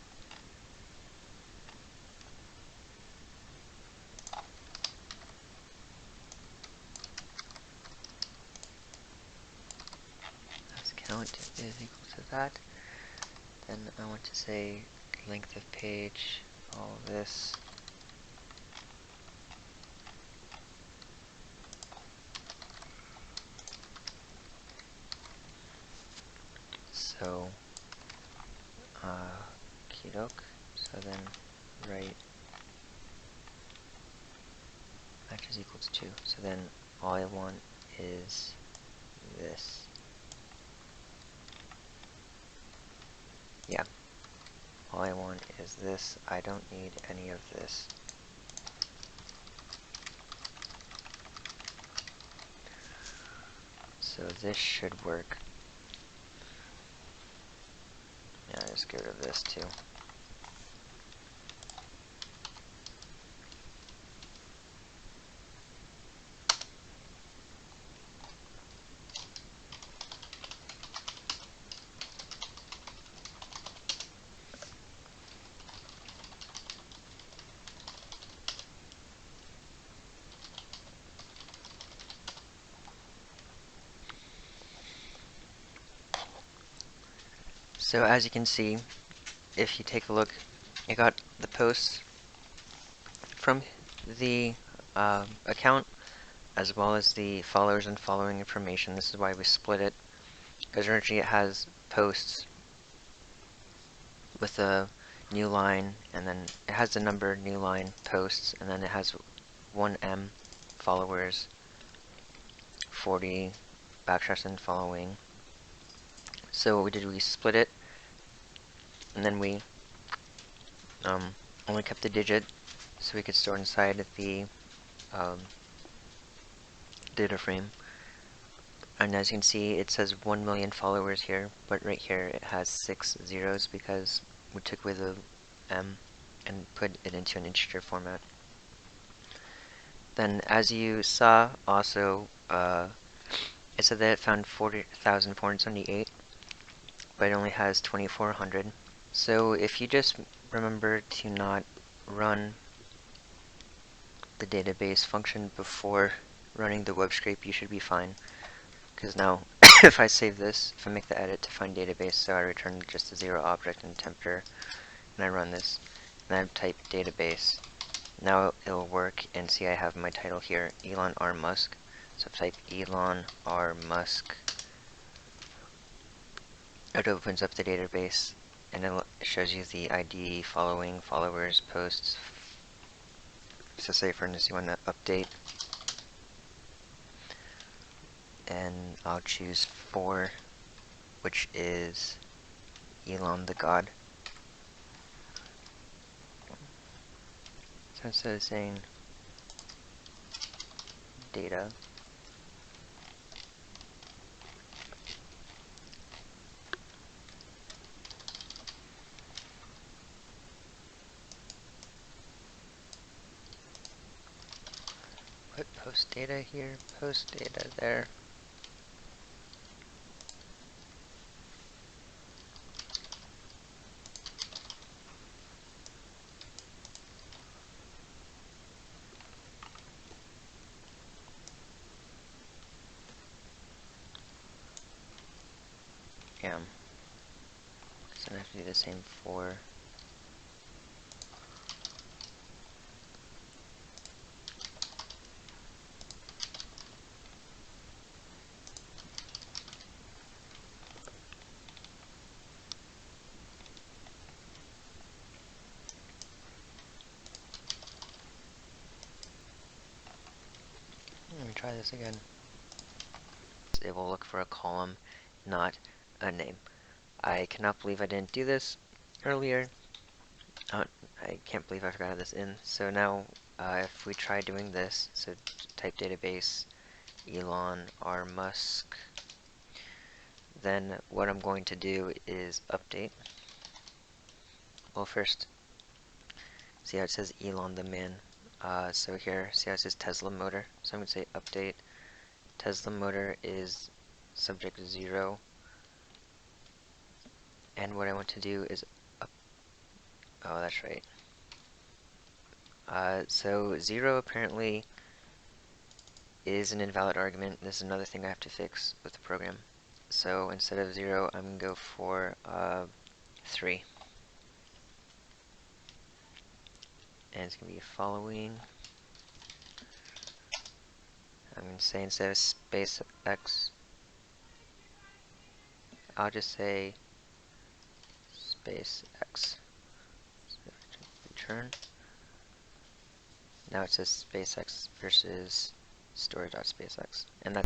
Speaker 1: As count is equal to that. Then I want to say length of page, all this. So, keydoke. So then write matches equals 2. So then all I want is this. Yeah. All I want is this. I don't need any of this. So this should work. Yeah, just get rid of this too. So as you can see, if you take a look, I got the posts from the account, as well as the followers and following information. This is why we split it, because originally it has posts with a new line, and then it has the number new line posts, and then it has 1M followers, 40 backslash and following. So what we did, we split it, and then we only kept the digit, so we could store inside the data frame. And as you can see, it says 1 million followers here, but right here it has 6 zeros because we took away the M and put it into an integer format. Then, as you saw, also, it said that it found 40,478, but it only has 2,400. So if you just remember to not run the database function before running the web scrape, you should be fine. Because now, if I save this, if I make the edit to find database, so I return just a 0 object and temperature, and I run this, and I type database, now it'll work, and see I have my title here, Elon R. Musk. So if I type Elon R. Musk, it opens up the database, and it shows you the ID, following, followers, posts. So say for instance you want to update, and I'll choose 4, which is Elon the God. So instead of saying data, put post data here, post data there. Yeah. So I have to do the same for let me try this again. It will look for a column, not a name. I cannot believe I didn't do this earlier. I can't believe I forgot this in. So now, if we try doing this, so type database Elon R. Musk, then what I'm going to do is update. Well, first, see how it says Elon the man. So here, see how it says Tesla motor. So I'm going to say update. Tesla motor is subject 0. And what I want to do is oh, that's right. So 0 apparently is an invalid argument. This is another thing I have to fix with the program. So instead of 0, I'm going to go for 3. And it's going to be following. I'm going to say instead of space x, I'll just say space x. So return. Now it says space x versus story.spacex, and that's